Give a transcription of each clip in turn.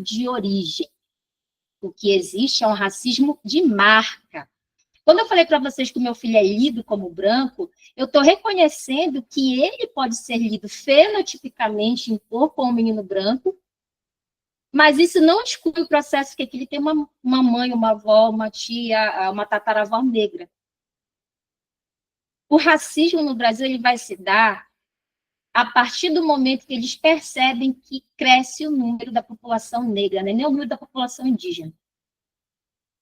de origem. O que existe é um racismo de marca. Quando eu falei para vocês que o meu filho é lido como branco, eu estou reconhecendo que ele pode ser lido fenotipicamente em cor como um menino branco, mas isso não exclui o processo que ele tem uma mãe, uma avó, uma tia, uma tataravó negra. O racismo no Brasil ele vai se dar a partir do momento que eles percebem que cresce o número da população negra, né? Nem o número da população indígena.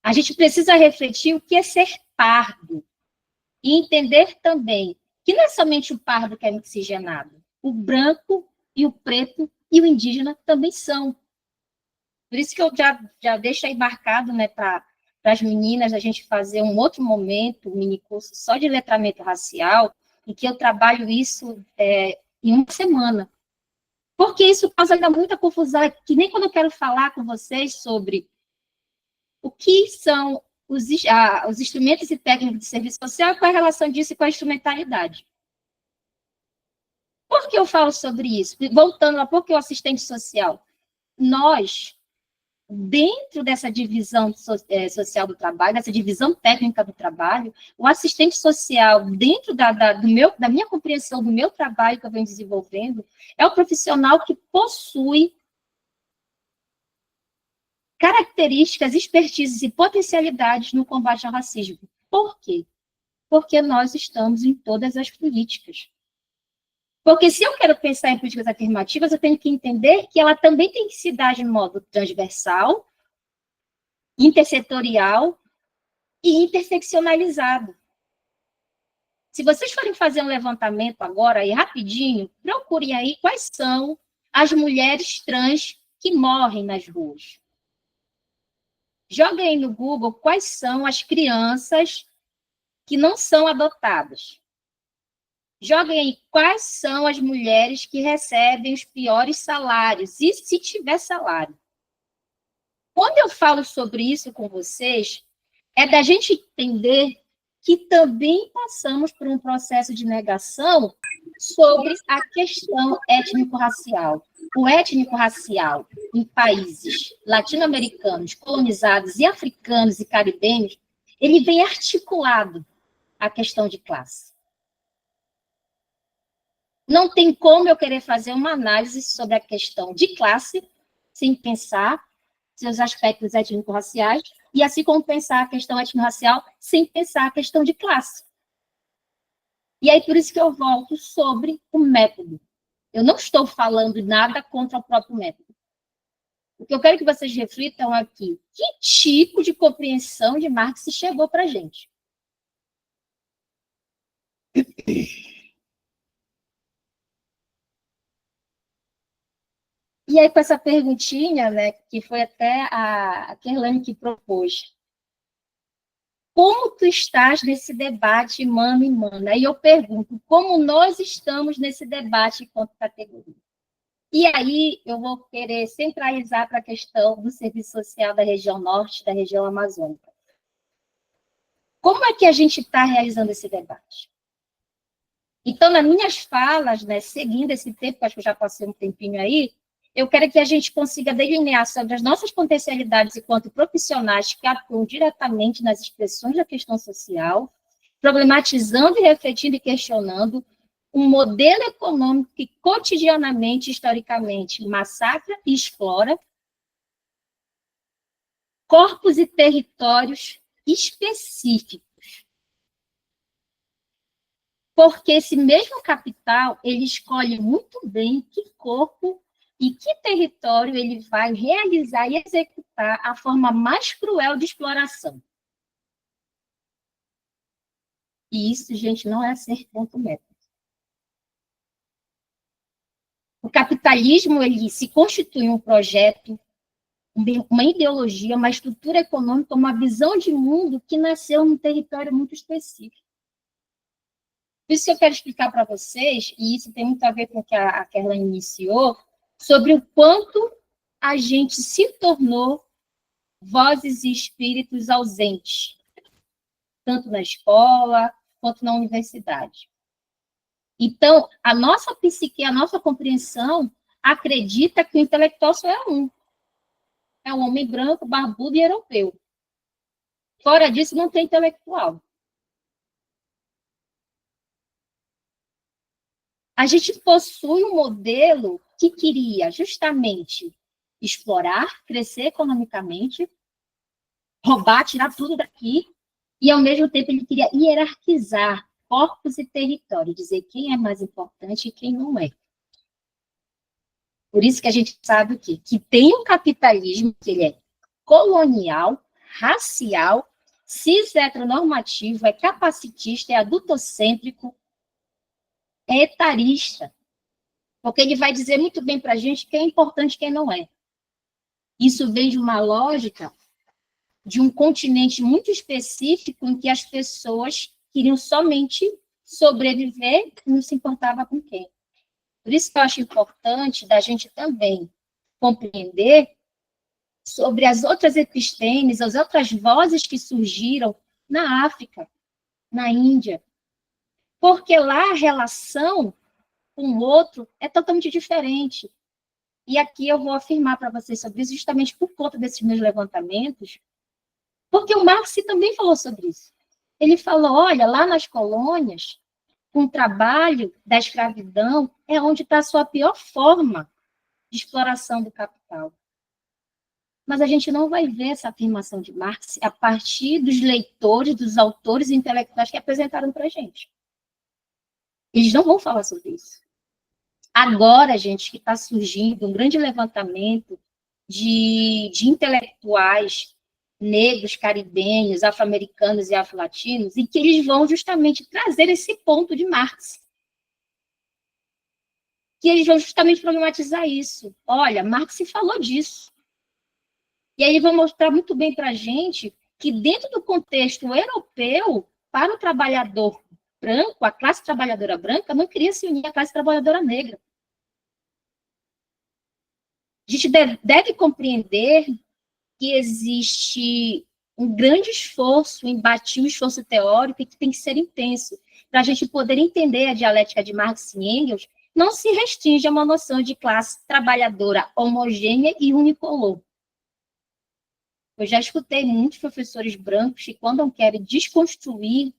A gente precisa refletir o que é ser pardo e entender também que não é somente o pardo que é miscigenado, o branco e o preto e o indígena também são. Por isso que eu já deixo aí marcado, né, para as meninas a gente fazer um outro momento, um mini curso só de letramento racial, em que eu trabalho isso em uma semana. Porque isso causa ainda muita confusão, que nem quando eu quero falar com vocês sobre o que são os instrumentos e técnicas de serviço social, qual é a relação disso com a instrumentalidade. Por que eu falo sobre isso? Voltando lá, por que o assistente social? Nós, dentro dessa divisão social do trabalho, dessa divisão técnica do trabalho, o assistente social, dentro da minha compreensão do meu trabalho que eu venho desenvolvendo, é o profissional que possui características, expertises e potencialidades no combate ao racismo. Por quê? Porque nós estamos em todas as políticas. Porque se eu quero pensar em políticas afirmativas, eu tenho que entender que ela também tem que se dar de modo transversal, intersetorial e interseccionalizado. Se vocês forem fazer um levantamento agora, aí rapidinho, procurem aí quais são as mulheres trans que morrem nas ruas. Joguem aí no Google quais são as crianças que não são adotadas. Joguem aí quais são as mulheres que recebem os piores salários, e se tiver salário. Quando eu falo sobre isso com vocês, é da gente entender que também passamos por um processo de negação sobre a questão étnico-racial. O étnico-racial em países latino-americanos, colonizados e africanos e caribenhos, ele vem articulado à questão de classe. Não tem como eu querer fazer uma análise sobre a questão de classe sem pensar seus aspectos étnico-raciais, e assim como pensar a questão étnico-racial sem pensar a questão de classe. E aí, por isso que eu volto sobre o método. Eu não estou falando nada contra o próprio método. O que eu quero que vocês reflitam aqui, que tipo de compreensão de Marx chegou para a gente? E aí, com essa perguntinha, né, que foi até a Kerlane que propôs, como tu estás nesse debate mano e mana? Aí eu pergunto, como nós estamos nesse debate enquanto categoria? E aí eu vou querer centralizar para a questão do serviço social da região norte, da região amazônica. Como é que a gente está realizando esse debate? Então, nas minhas falas, né, seguindo esse tempo, acho que eu já passei um tempinho aí, eu quero que a gente consiga delinear sobre as nossas potencialidades enquanto profissionais que atuam diretamente nas expressões da questão social, problematizando e refletindo e questionando um modelo econômico que cotidianamente, historicamente, massacra e explora corpos e territórios específicos. Porque esse mesmo capital, ele escolhe muito bem que corpo e que território ele vai realizar e executar a forma mais cruel de exploração. E isso, gente, não é ser ponto método. O capitalismo, ele se constitui um projeto, uma ideologia, uma estrutura econômica, uma visão de mundo que nasceu num território muito específico. Por isso que eu quero explicar para vocês, e isso tem muito a ver com o que a Kerlane iniciou, sobre o quanto a gente se tornou vozes e espíritos ausentes, tanto na escola quanto na universidade. Então, a nossa psique, a nossa compreensão acredita que o intelectual só é um. é um homem branco, barbudo e europeu. Fora disso, não tem intelectual. A gente possui um modelo que queria justamente explorar, crescer economicamente, roubar, tirar tudo daqui, e ao mesmo tempo ele queria hierarquizar corpos e território, dizer quem é mais importante e quem não é. Por isso que a gente sabe o quê? Que tem um capitalismo que ele é colonial, racial, cis-heteronormativo, é capacitista, é adultocêntrico, é etarista. Porque ele vai dizer muito bem para a gente quem é importante e quem não é. Isso vem de uma lógica de um continente muito específico em que as pessoas queriam somente sobreviver e não se importava com quem. Por isso que eu acho importante da gente também compreender sobre as outras epistêmias, as outras vozes que surgiram na África, na Índia. Porque lá a relação com o outro é totalmente diferente. E aqui eu vou afirmar para vocês sobre isso justamente por conta desses meus levantamentos, porque o Marx também falou sobre isso. Ele falou, olha, lá nas colônias, com o trabalho da escravidão, é onde está a sua pior forma de exploração do capital. Mas a gente não vai ver essa afirmação de Marx a partir dos leitores, dos autores intelectuais que apresentaram para a gente. Eles não vão falar sobre isso. Agora, gente, que está surgindo um grande levantamento de intelectuais negros, caribenhos, afro-americanos e afro-latinos, e que eles vão justamente trazer esse ponto de Marx. Que eles vão justamente problematizar isso. Olha, Marx falou disso. E aí eles vão mostrar muito bem para a gente que dentro do contexto europeu, para o trabalhador branco, a classe trabalhadora branca não queria se unir à classe trabalhadora negra. A gente deve compreender que existe um grande esforço, um embate, um esforço teórico que tem que ser intenso. Para a gente poder entender a dialética de Marx e Engels, não se restringe a uma noção de classe trabalhadora homogênea e unicolor. Eu já escutei muitos professores brancos que, quando querem desconstruir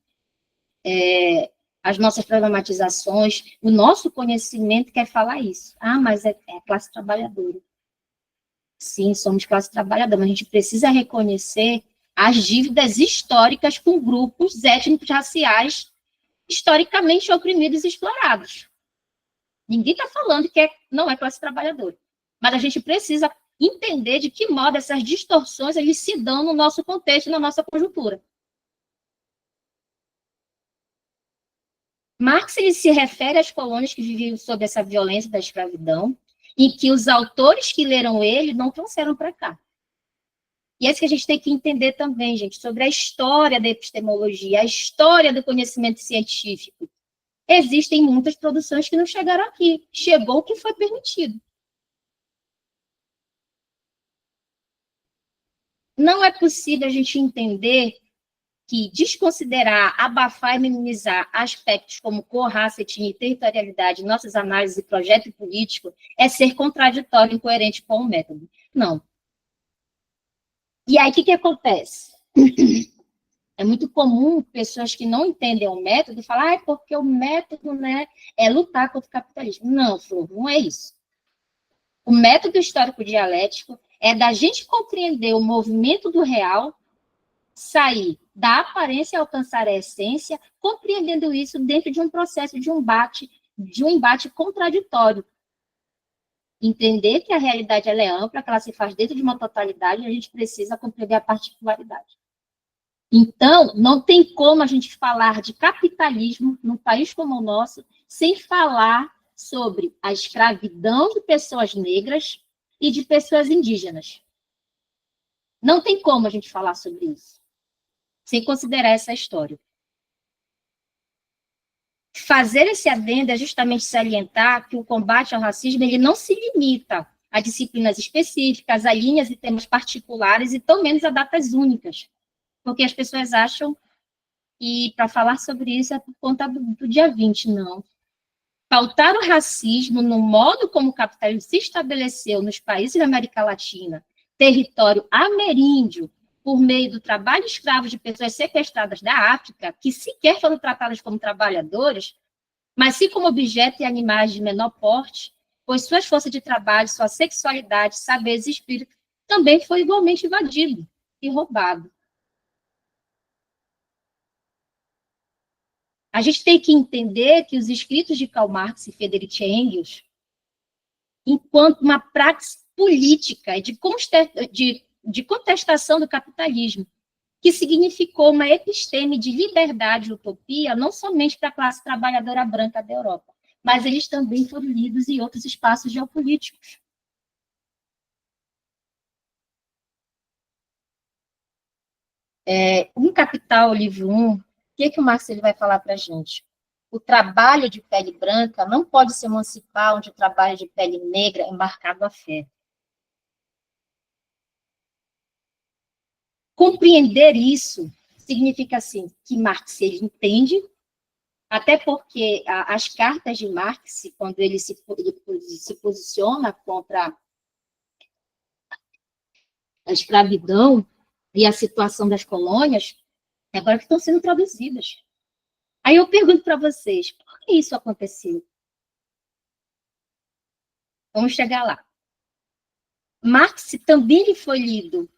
as nossas problematizações, o nosso conhecimento quer falar isso. Ah, mas é a classe trabalhadora. Sim, somos classe trabalhadora, mas a gente precisa reconhecer as dívidas históricas com grupos étnicos raciais historicamente oprimidos e explorados. Ninguém está falando que não é classe trabalhadora, mas a gente precisa entender de que modo essas distorções eles se dão no nosso contexto, na nossa conjuntura. Marx ele se refere às colônias que viviam sob essa violência da escravidão, em que os autores que leram ele não trouxeram para cá. E é isso que a gente tem que entender também, gente, sobre a história da epistemologia, a história do conhecimento científico. Existem muitas produções que não chegaram aqui. Chegou o que foi permitido. Não é possível a gente entender que desconsiderar, abafar e minimizar aspectos como cor, raça, etnia e territorialidade em nossas análises e projeto político é ser contraditório e incoerente com o método. Não. E aí, o que acontece? É muito comum pessoas que não entendem o método falar, é porque o método, né, é lutar contra o capitalismo. Não, Flor, não é isso. O método histórico dialético é da gente compreender o movimento do real, sair da aparência e alcançar a essência, compreendendo isso dentro de um processo de um embate contraditório. Entender que a realidade ela é ampla, que ela se faz dentro de uma totalidade, e a gente precisa compreender a particularidade. Então, não tem como a gente falar de capitalismo num país como o nosso sem falar sobre a escravidão de pessoas negras e de pessoas indígenas. Não tem como a gente falar sobre isso sem considerar essa história. Fazer esse adendo é justamente salientar que o combate ao racismo ele não se limita a disciplinas específicas, a linhas e temas particulares, e tão menos a datas únicas, porque as pessoas acham que para falar sobre isso é por conta do dia 20, não. Pautar o racismo no modo como o capitalismo se estabeleceu nos países da América Latina, território ameríndio por meio do trabalho escravo de pessoas sequestradas da África, que sequer foram tratadas como trabalhadores, mas sim como objeto e animais de menor porte, pois suas forças de trabalho, sua sexualidade, saberes e espírito também foi igualmente invadido e roubado. A gente tem que entender que os escritos de Karl Marx e Friedrich Engels, enquanto uma prática política de contestação do capitalismo, que significou uma episteme de liberdade e utopia, não somente para a classe trabalhadora branca da Europa, mas eles também foram lidos em outros espaços geopolíticos. Um Capital, livro 1, o que o Marx ele vai falar para a gente? O trabalho de pele branca não pode se emancipar onde o trabalho de pele negra é marcado a fé. Compreender isso significa, assim, que Marx ele entende, até porque as cartas de Marx, quando ele se posiciona contra a escravidão e a situação das colônias, agora que estão sendo traduzidas. Aí eu pergunto para vocês, por que isso aconteceu? Vamos chegar lá. Marx também foi lido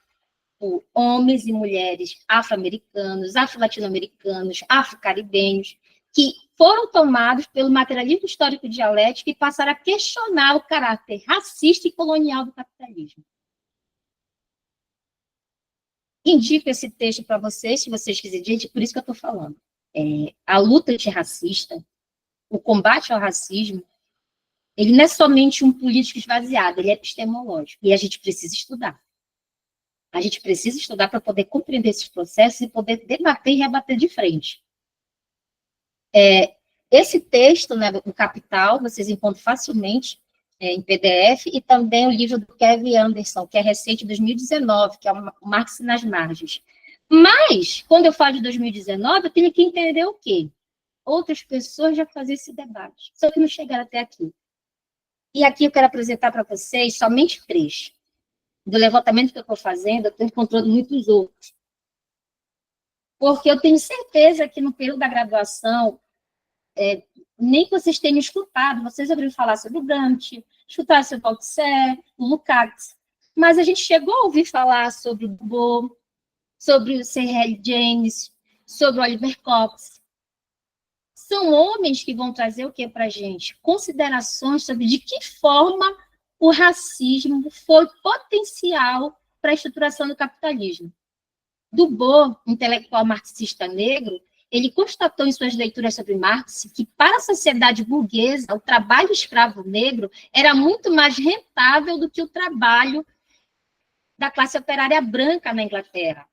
por homens e mulheres afro-americanos, afro-latino-americanos, afro-caribenhos, que foram tomados pelo materialismo histórico dialético e passaram a questionar o caráter racista e colonial do capitalismo. Indico esse texto para vocês, se vocês quiserem, gente, por isso que eu estou falando. A luta antirracista, o combate ao racismo, ele não é somente um político esvaziado, ele é epistemológico, e a gente precisa estudar. A gente precisa estudar para poder compreender esses processos e poder debater e rebater de frente. Esse texto, né, o Capital, vocês encontram facilmente em PDF, e também o livro do Kevin Anderson, que é recente, de 2019, que é o Marx nas Margens. Mas, quando eu falo de 2019, eu tenho que entender o quê? Outras pessoas já faziam esse debate, só que não chegaram até aqui. E aqui eu quero apresentar para vocês somente 3. Do levantamento que eu estou fazendo, eu estou encontrando muitos outros. Porque eu tenho certeza que no período da graduação, nem que vocês tenham escutado, vocês ouviram falar sobre o Dante, escutaram sobre o Althusser, o Lukács, mas a gente chegou a ouvir falar sobre o Dubois, sobre o C.L. James, sobre o Oliver Cox. São homens que vão trazer o que para a gente? Considerações sobre de que forma o racismo foi potencial para a estruturação do capitalismo. Dubois, intelectual marxista negro, ele constatou em suas leituras sobre Marx que, para a sociedade burguesa, o trabalho escravo negro era muito mais rentável do que o trabalho da classe operária branca na Inglaterra.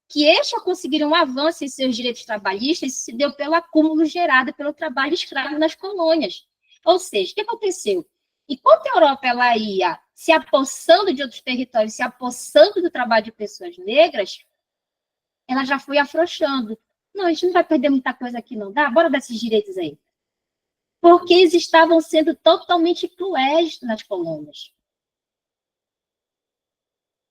Que estes conseguiram um avanço em seus direitos trabalhistas, isso se deu pelo acúmulo gerado pelo trabalho escravo nas colônias. Ou seja, o que aconteceu? Enquanto a Europa ela ia se apossando de outros territórios, se apossando do trabalho de pessoas negras, ela já foi afrouxando. Não, a gente não vai perder muita coisa aqui, não dá? Bora dar esses direitos aí. Porque eles estavam sendo totalmente cruéis nas colônias.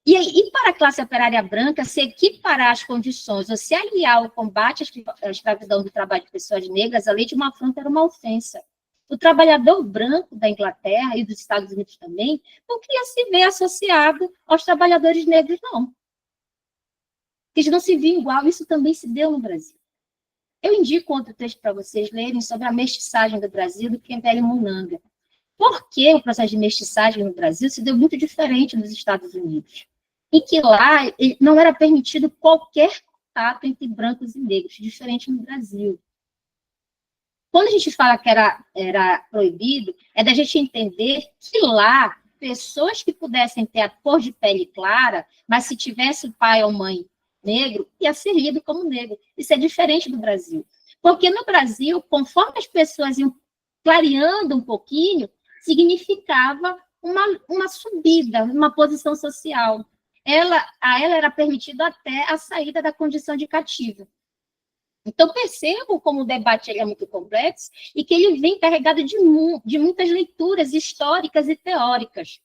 E para a classe operária branca, se equiparar as condições ou se aliar ao combate à escravidão do trabalho de pessoas negras, a lei de uma afronta era uma ofensa. O trabalhador branco da Inglaterra e dos Estados Unidos também não queria se ver associado aos trabalhadores negros, não. Eles não se viam igual, isso também se deu no Brasil. Eu indico outro texto para vocês lerem sobre a mestiçagem do Brasil do Kempele Munanga. Por que o processo de mestiçagem no Brasil se deu muito diferente nos Estados Unidos? E que lá não era permitido qualquer contato entre brancos e negros, diferente no Brasil. Quando a gente fala que era proibido, é da gente entender que lá, pessoas que pudessem ter a cor de pele clara, mas se tivesse o pai ou mãe negro, ia ser lido como negro. Isso é diferente do Brasil. Porque no Brasil, conforme as pessoas iam clareando um pouquinho, significava uma subida, uma posição social. A ela era permitido até a saída da condição de cativo. Então, percebam como o debate é muito complexo e que ele vem carregado de muitas leituras históricas e teóricas.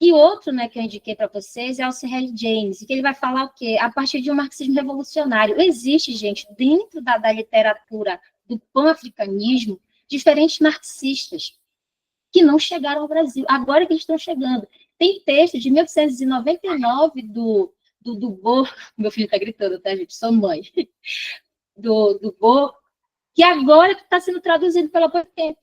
E outro, né, que eu indiquei para vocês é o C.L. James, que ele vai falar o quê? A partir de um marxismo revolucionário. Existe, gente, dentro da literatura do pan-africanismo, diferentes marxistas que não chegaram ao Brasil, agora que eles estão chegando. Tem texto de 1899 do Bo, meu filho está gritando, tá, gente? Sou mãe. Do Bo, que agora está sendo traduzido pela Boitempo.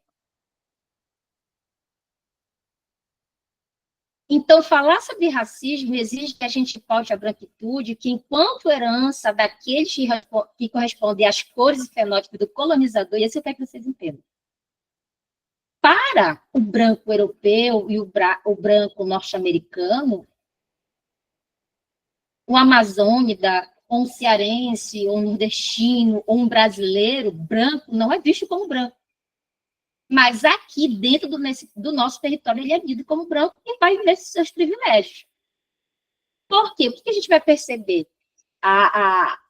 Então, falar sobre racismo exige que a gente paute a branquitude, que enquanto herança daqueles que correspondem às cores e fenótipos do colonizador, e isso eu quero que vocês entendam. Para o branco europeu e o branco norte-americano, o amazônida, ou um cearense, ou um nordestino, ou um brasileiro branco, não é visto como branco. Mas aqui, dentro do nosso território, ele é visto como branco e vai ver seus privilégios. Por quê? O que a gente vai perceber?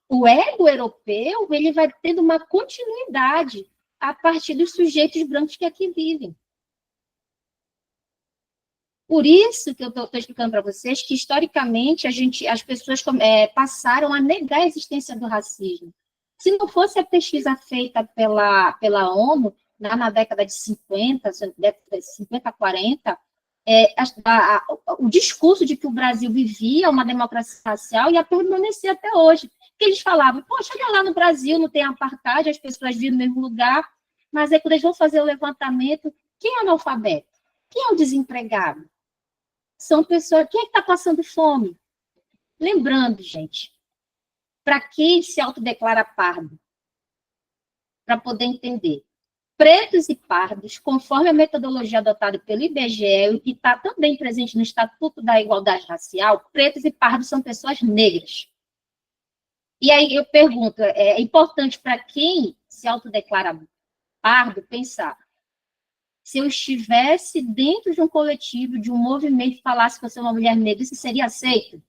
O ego europeu ele vai tendo uma continuidade a partir dos sujeitos brancos que aqui vivem. Por isso que eu estou explicando para vocês que, historicamente, as pessoas passaram a negar a existência do racismo. Se não fosse a pesquisa feita pela ONU, na década de 50, 50, 40, o discurso de que o Brasil vivia uma democracia racial ia permanecer até hoje. Porque eles falavam, poxa, olha lá no Brasil, não tem apartheid, as pessoas vivem no mesmo lugar, mas aí quando eles vão fazer o levantamento, quem é analfabeto? Quem é o desempregado? São pessoas, quem é que está passando fome? Lembrando, gente, para quem se autodeclara pardo? Para poder entender. Pretos e pardos, conforme a metodologia adotada pelo IBGE, e está também presente no Estatuto da Igualdade Racial, pretos e pardos são pessoas negras. E aí eu pergunto, é importante para quem se autodeclara pardo pensar, se eu estivesse dentro de um coletivo, de um movimento, e falasse que eu sou uma mulher negra, isso seria aceito?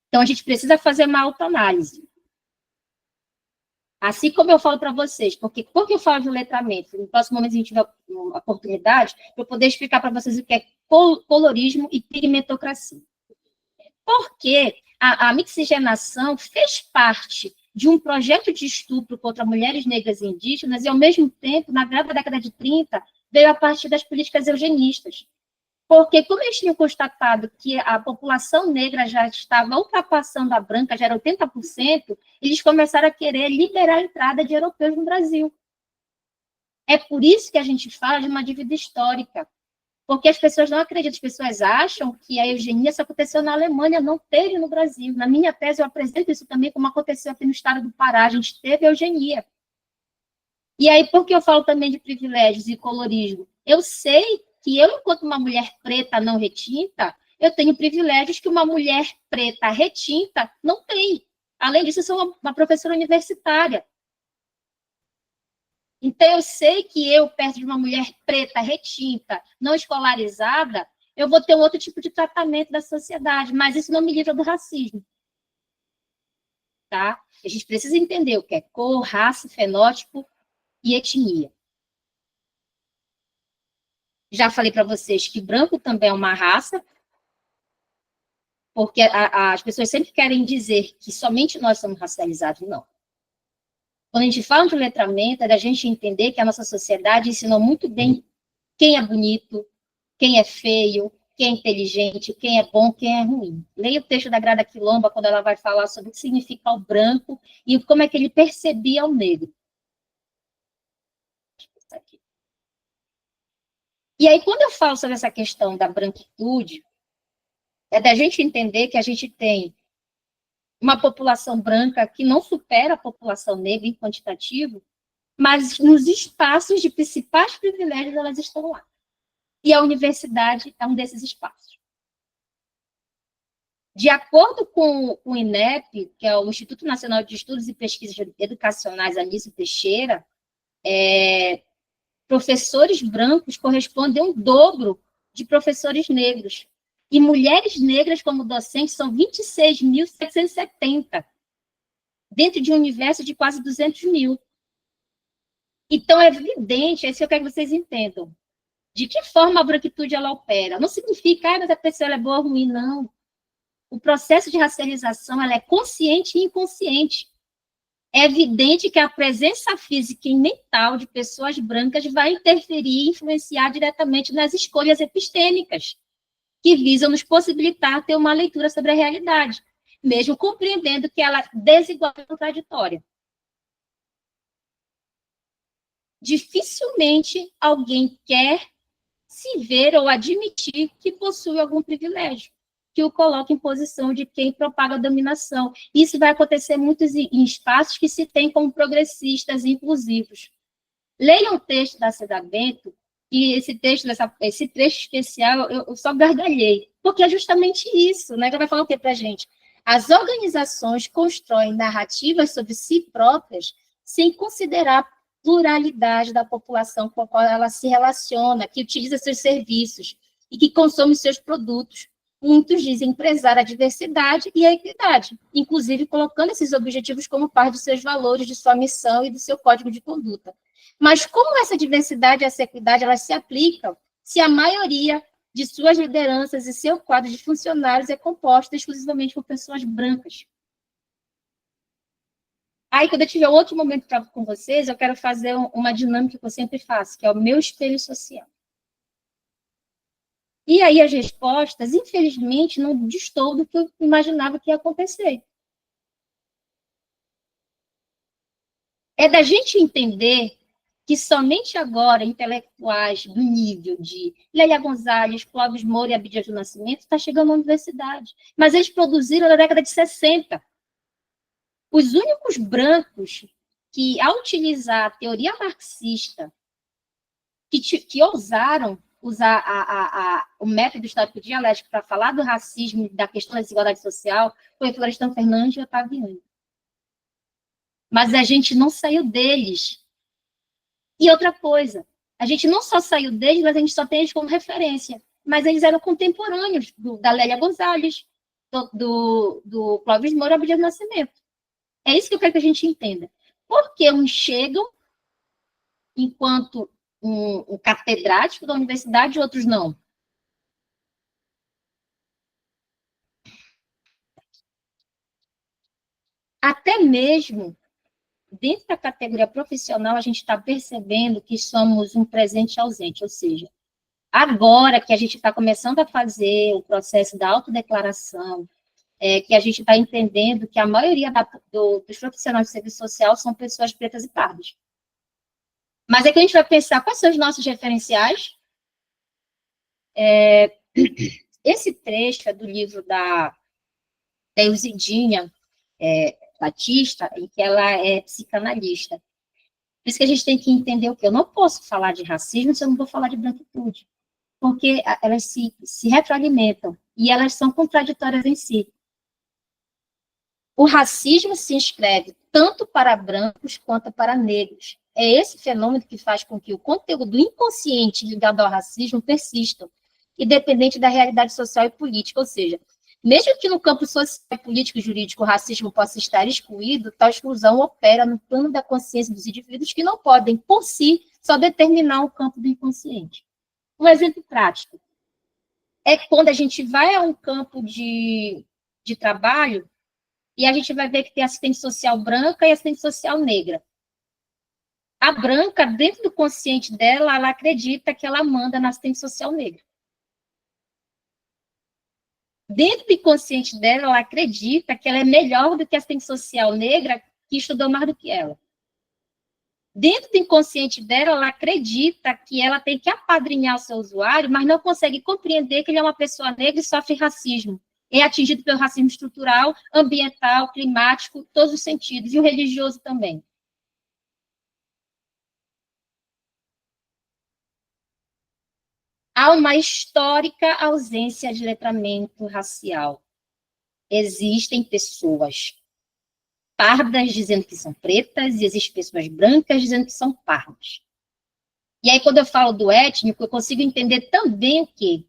Então, a gente precisa fazer uma autoanálise. Assim como eu falo para vocês, porque eu falo de letramento, no próximo momento a gente tiver uma oportunidade, para eu poder explicar para vocês o que é colorismo e pigmentocracia. Porque a mixigenação fez parte de um projeto de estupro contra mulheres negras e indígenas, e, ao mesmo tempo, na virada da década de 30, veio a partir das políticas eugenistas. Porque, como eles tinham constatado que a população negra já estava ultrapassando a branca, já era 80%, eles começaram a querer liberar a entrada de europeus no Brasil. É por isso que a gente fala de uma dívida histórica. Porque as pessoas não acreditam, as pessoas acham que a eugenia só aconteceu na Alemanha, não teve no Brasil. Na minha tese, eu apresento isso também como aconteceu aqui no estado do Pará, a gente teve eugenia. E aí, por que eu falo também de privilégios e colorismo? Eu sei que eu, enquanto uma mulher preta não retinta, eu tenho privilégios que uma mulher preta retinta não tem. Além disso, eu sou uma professora universitária. Então, eu sei que eu, perto de uma mulher preta, retinta, não escolarizada, eu vou ter um outro tipo de tratamento da sociedade, mas isso não me livra do racismo. Tá? A gente precisa entender o que é cor, raça, fenótipo e etnia. Já falei para vocês que branco também é uma raça, porque as pessoas sempre querem dizer que somente nós somos racializados. Não. Quando a gente fala de letramento, é da gente entender que a nossa sociedade ensinou muito bem quem é bonito, quem é feio, quem é inteligente, quem é bom, quem é ruim. Leia o texto da Grada Quilomba, quando ela vai falar sobre o que significa o branco e como é que ele percebia o negro. E aí, quando eu falo sobre essa questão da branquitude, é da gente entender que a gente tem uma população branca que não supera a população negra em quantitativo, mas nos espaços de principais privilégios elas estão lá. E a universidade é um desses espaços. De acordo com o INEP, que é o Instituto Nacional de Estudos e Pesquisas Educacionais Anísio Teixeira, professores brancos correspondem a um dobro de professores negros. E mulheres negras como docentes são 26.770, dentro de um universo de quase 200 mil. Então, é evidente, é isso que eu quero que vocês entendam. De que forma a branquitude ela opera? Não significa, mas a pessoa é boa ou ruim, não. O processo de racialização ela é consciente e inconsciente. É evidente que a presença física e mental de pessoas brancas vai interferir e influenciar diretamente nas escolhas epistêmicas, que visam nos possibilitar ter uma leitura sobre a realidade, mesmo compreendendo que ela é desigual e contraditória. Dificilmente alguém quer se ver ou admitir que possui algum privilégio, que o coloca em posição de quem propaga a dominação. Isso vai acontecer muito em espaços que se tem como progressistas e inclusivos. Leiam o texto da Cida Bento, e esse trecho especial eu só gargalhei, porque é justamente isso, né? Que vai falar o que para a gente? As organizações constroem narrativas sobre si próprias sem considerar pluralidade da população com a qual ela se relaciona, que utiliza seus serviços e que consome seus produtos. Muitos dizem prezar a diversidade e a equidade, inclusive colocando esses objetivos como parte dos seus valores, de sua missão e do seu código de conduta. Mas como essa diversidade e essa equidade elas se aplicam se a maioria de suas lideranças e seu quadro de funcionários é composta exclusivamente por pessoas brancas? Aí, quando eu tiver outro momento com vocês, eu quero fazer uma dinâmica que eu sempre faço, que é o meu espelho social. E aí as respostas, infelizmente, não destoam do que eu imaginava que ia acontecer. É da gente entender que somente agora intelectuais do nível de Lélia Gonzalez, Clóvis Moura e Abdias do Nascimento está chegando à universidade. Mas eles produziram na década de 60. Os únicos brancos que, ao utilizar a teoria marxista, que ousaram usar o método histórico dialético para falar do racismo, da questão da desigualdade social, foi Florestan Fernandes e Otaviani. Mas a gente não saiu deles. E outra coisa, a gente não só saiu deles, mas a gente só tem eles como referência. Mas eles eram contemporâneos da Lélia Gonzalez, do Clóvis Moura e Abdias do Nascimento. É isso que eu quero que a gente entenda. Porque uns chegam enquanto um catedrático da universidade e outros não. Até mesmo dentro da categoria profissional, a gente está percebendo que somos um presente ausente, ou seja, agora que a gente está começando a fazer o processo da autodeclaração, que a gente está entendendo que a maioria dos profissionais de serviço social são pessoas pretas e pardas. Mas é que a gente vai pensar quais são os nossos referenciais. Esse trecho é do livro da Eusidinha Batista, em que ela é psicanalista. Por isso que a gente tem que entender o que eu não posso falar de racismo se eu não vou falar de branquitude, porque elas se retroalimentam e elas são contraditórias em si. O racismo se inscreve tanto para brancos quanto para negros. É esse fenômeno que faz com que o conteúdo inconsciente ligado ao racismo persista, independente da realidade social e política, ou seja, mesmo que no campo social, político e jurídico o racismo possa estar excluído, tal exclusão opera no plano da consciência dos indivíduos que não podem, por si, só determinar o campo do inconsciente. Um exemplo prático é quando a gente vai a um campo de trabalho e a gente vai ver que tem assistente social branca e assistente social negra. A branca, dentro do consciente dela, ela acredita que ela manda na assistente social negra. Dentro do inconsciente dela, ela acredita que ela é melhor do que a assistente social negra que estudou mais do que ela. Dentro do inconsciente dela, ela acredita que ela tem que apadrinhar o seu usuário, mas não consegue compreender que ele é uma pessoa negra e sofre racismo. É atingido pelo racismo estrutural, ambiental, climático, todos os sentidos, e o religioso também. Há uma histórica ausência de letramento racial. Existem pessoas pardas dizendo que são pretas, e existem pessoas brancas dizendo que são pardas. E aí, quando eu falo do étnico, eu consigo entender também o quê?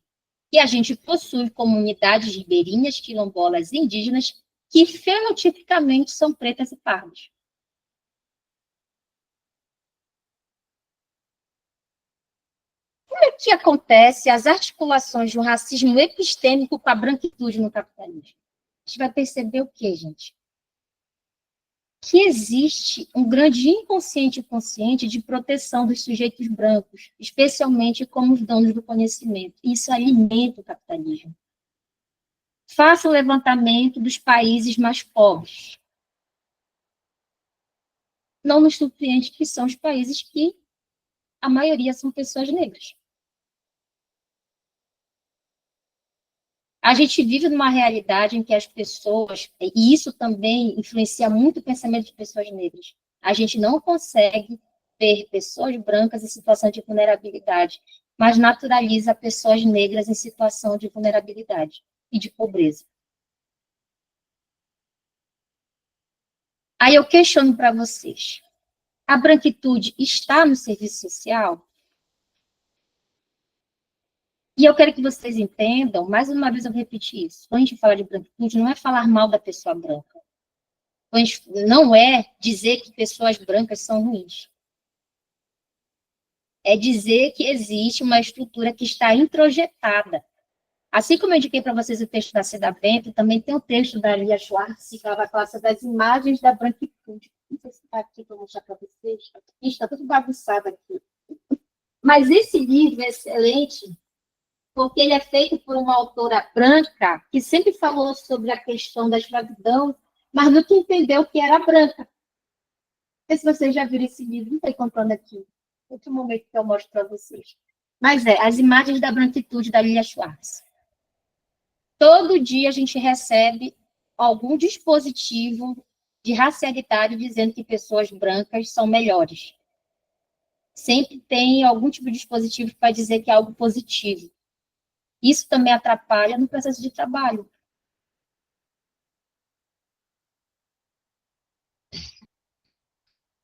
Que a gente possui comunidades ribeirinhas, quilombolas e indígenas que fenotipicamente são pretas e pardas. Como é que acontece as articulações de um racismo epistêmico com a branquitude no capitalismo? A gente vai perceber o quê, gente? Que existe um grande inconsciente e consciente de proteção dos sujeitos brancos, especialmente como os donos do conhecimento. Isso alimenta o capitalismo. Faça o levantamento dos países mais pobres. Não nos surpreende que são os países que a maioria são pessoas negras. A gente vive numa realidade em que as pessoas, e isso também influencia muito o pensamento de pessoas negras, a gente não consegue ver pessoas brancas em situação de vulnerabilidade, mas naturaliza pessoas negras em situação de vulnerabilidade e de pobreza. Aí eu questiono para vocês, a branquitude está no serviço social? E eu quero que vocês entendam, mais uma vez eu vou repetir isso, quando a gente fala de branquitude, não é falar mal da pessoa branca, não é dizer que pessoas brancas são ruins. É dizer que existe uma estrutura que está introjetada. Assim como eu indiquei para vocês o texto da Cida Bento, também tem o texto da Lia Schwartz, que ela vai falar sobre as imagens da branquitude. Não sei se está aqui para mostrar para vocês. Está tudo bagunçado aqui. Mas esse livro é excelente, porque ele é feito por uma autora branca que sempre falou sobre a questão da escravidão, mas nunca entendeu que era branca. Não sei se vocês já viram esse livro, não estou contando aqui. Outro momento que eu mostro para vocês. Mas as imagens da branquitude da Lilia Schwartz. Todo dia a gente recebe algum dispositivo de racialidade dizendo que pessoas brancas são melhores. Sempre tem algum tipo de dispositivo para dizer que é algo positivo. Isso também atrapalha no processo de trabalho.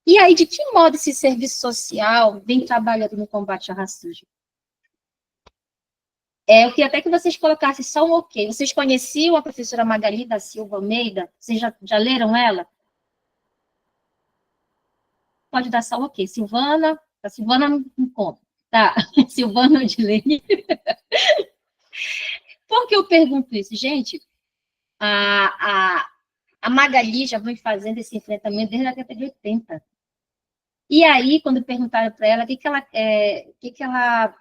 E aí, de que modo esse serviço social vem trabalhando no combate ao racismo? Eu queria até que vocês colocassem só um ok. Vocês conheciam a professora Magali da Silva Almeida? Vocês já leram ela? Pode dar só um ok. Silvana, a Silvana não conta. Tá, Silvana Odilene. Por que eu pergunto isso? Gente, a, a Magali já vem fazendo esse enfrentamento desde a década de 80. E aí, quando perguntaram para ela o que ela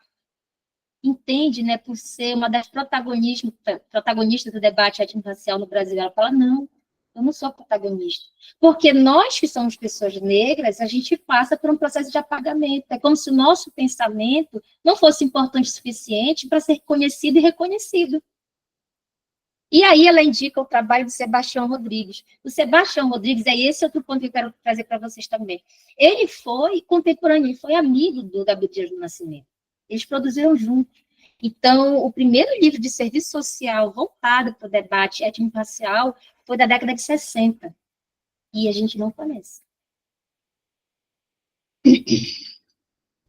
entende, né, por ser uma das protagonistas do debate étnico-racial no Brasil, ela fala, não, eu não sou protagonista. Porque nós que somos pessoas negras, a gente passa por um processo de apagamento. É como se o nosso pensamento não fosse importante o suficiente para ser conhecido e reconhecido. E aí ela indica o trabalho do Sebastião Rodrigues. O Sebastião Rodrigues, é esse outro ponto que eu quero trazer para vocês também. Ele foi contemporâneo, ele foi amigo do Gabriel Dias do Nascimento. Eles produziram juntos. Então, o primeiro livro de serviço social voltado para o debate étnico-racial foi da década de 60. E a gente não conhece.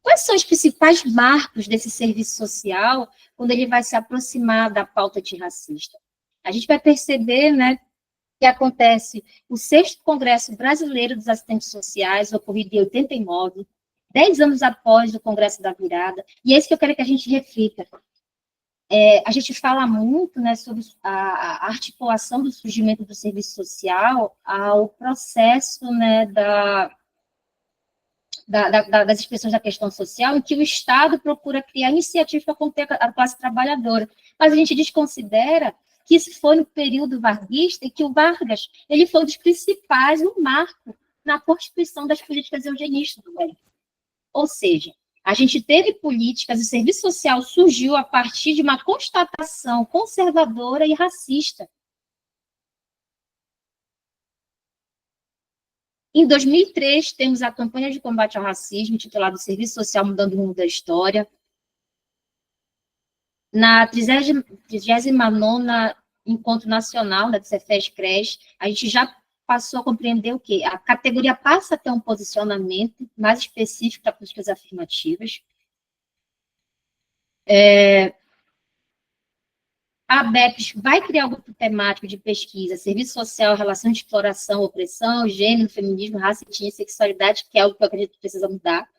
Quais são os principais marcos desse serviço social quando ele vai se aproximar da pauta antirracista? A gente vai perceber, né, que acontece o 6º Congresso Brasileiro dos Assistentes Sociais, ocorrido em 89, 10 anos após o Congresso da Virada, e é isso que eu quero que a gente reflita. A gente fala muito, né, sobre a articulação do surgimento do serviço social ao processo, né, das expressões da questão social, em que o Estado procura criar iniciativas para conter a classe trabalhadora. Mas a gente desconsidera que isso foi no período varguista e que o Vargas ele foi um dos principais, um marco na constituição das políticas eugenistas do Brasil. Ou seja, a gente teve políticas, o serviço social surgiu a partir de uma constatação conservadora e racista. Em 2003, temos a campanha de combate ao racismo, intitulada Serviço Social Mudando o Rumo da História. Na 39ª Encontro Nacional da Cefes-CRES, a gente já passou a compreender o quê? A categoria passa a ter um posicionamento mais específico para políticas afirmativas. A ABEPS vai criar um grupo temático de pesquisa, serviço social, relação de exploração, opressão, gênero, feminismo, raça, etnia e sexualidade, que é algo que eu acredito que precisa mudar.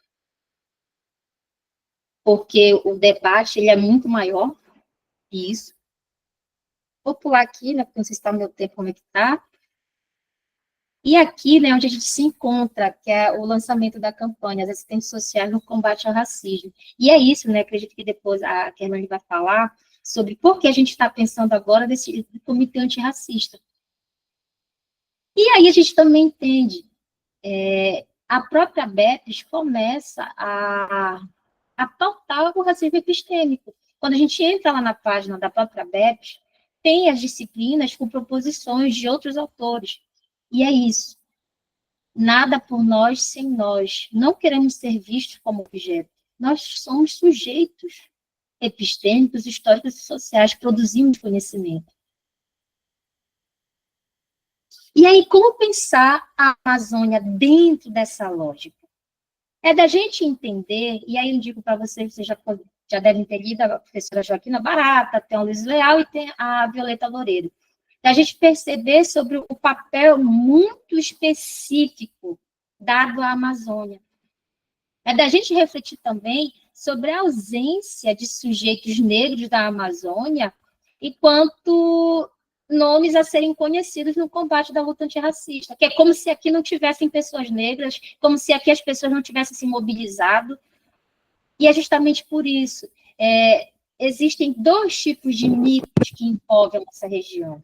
porque o debate ele é muito maior que isso. Vou pular aqui, né, porque não sei se está no meu tempo, como é que está. E aqui, né, onde a gente se encontra, que é o lançamento da campanha As Assistentes Sociais no Combate ao Racismo. E é isso, né, acredito que depois a Kermane vai falar sobre por que a gente está pensando agora desse comitê antirracista. E aí a gente também entende, a própria BEPS começa a pautar o racismo epistêmico. Quando a gente entra lá na página da própria BEPS, tem as disciplinas com proposições de outros autores. E é isso. Nada por nós sem nós. Não queremos ser vistos como objeto. Nós somos sujeitos epistêmicos, históricos e sociais, produzimos conhecimento. E aí, como pensar a Amazônia dentro dessa lógica? É da gente entender, e aí eu digo para vocês já devem ter lido a professora Joaquina Barata, tem o Luiz Leal e tem a Violeta Loureiro, da gente perceber sobre o papel muito específico dado à Amazônia. É da gente refletir também sobre a ausência de sujeitos negros da Amazônia enquanto nomes a serem conhecidos no combate da luta antirracista, que é como se aqui não tivessem pessoas negras, como se aqui as pessoas não tivessem se mobilizado, e é justamente por isso. Existem dois tipos de mitos que envolvem a nossa região,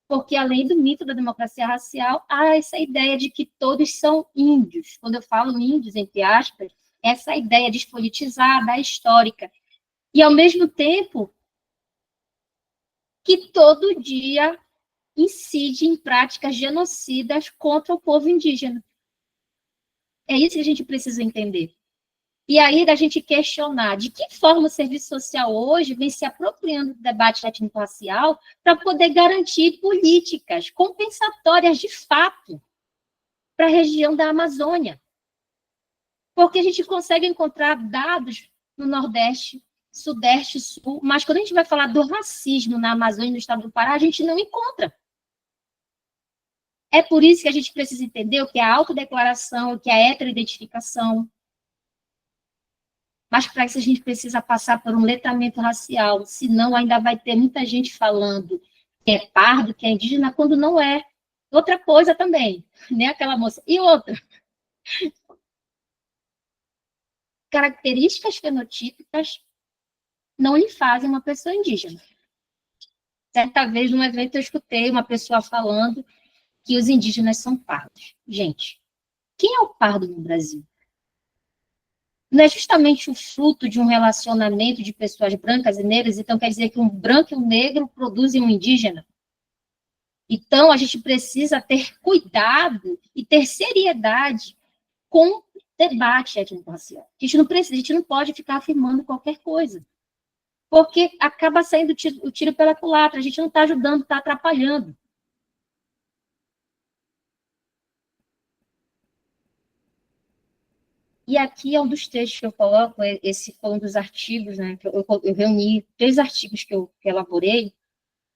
porque além do mito da democracia racial, há essa ideia de que todos são índios. Quando eu falo índios, entre aspas, essa ideia despolitizada, histórica, e ao mesmo tempo que todo dia incide em práticas genocidas contra o povo indígena. É isso que a gente precisa entender. E aí, da gente questionar de que forma o serviço social hoje vem se apropriando do debate étnico-racial para poder garantir políticas compensatórias de fato para a região da Amazônia. Porque a gente consegue encontrar dados no Nordeste, Sudeste, Sul, mas quando a gente vai falar do racismo na Amazônia e no estado do Pará, a gente não encontra. É por isso que a gente precisa entender o que é a autodeclaração, o que é a heteroidentificação. Mas para isso a gente precisa passar por um letramento racial, senão ainda vai ter muita gente falando que é pardo, que é indígena, quando não é. Outra coisa também, né, aquela moça. E outra, características fenotípicas não lhe fazem uma pessoa indígena. Certa vez, num evento, eu escutei uma pessoa falando que os indígenas são pardos. Gente, quem é o pardo no Brasil? Não é justamente o fruto de um relacionamento de pessoas brancas e negras, então quer dizer que um branco e um negro produzem um indígena? Então, a gente precisa ter cuidado e ter seriedade com o debate étnico-racial. A gente não pode ficar afirmando qualquer coisa, porque acaba saindo o tiro pela culatra, a gente não está ajudando, está atrapalhando. E aqui é um dos textos que eu coloco, esse foi um dos artigos, né, que eu reuni 3 artigos que elaborei,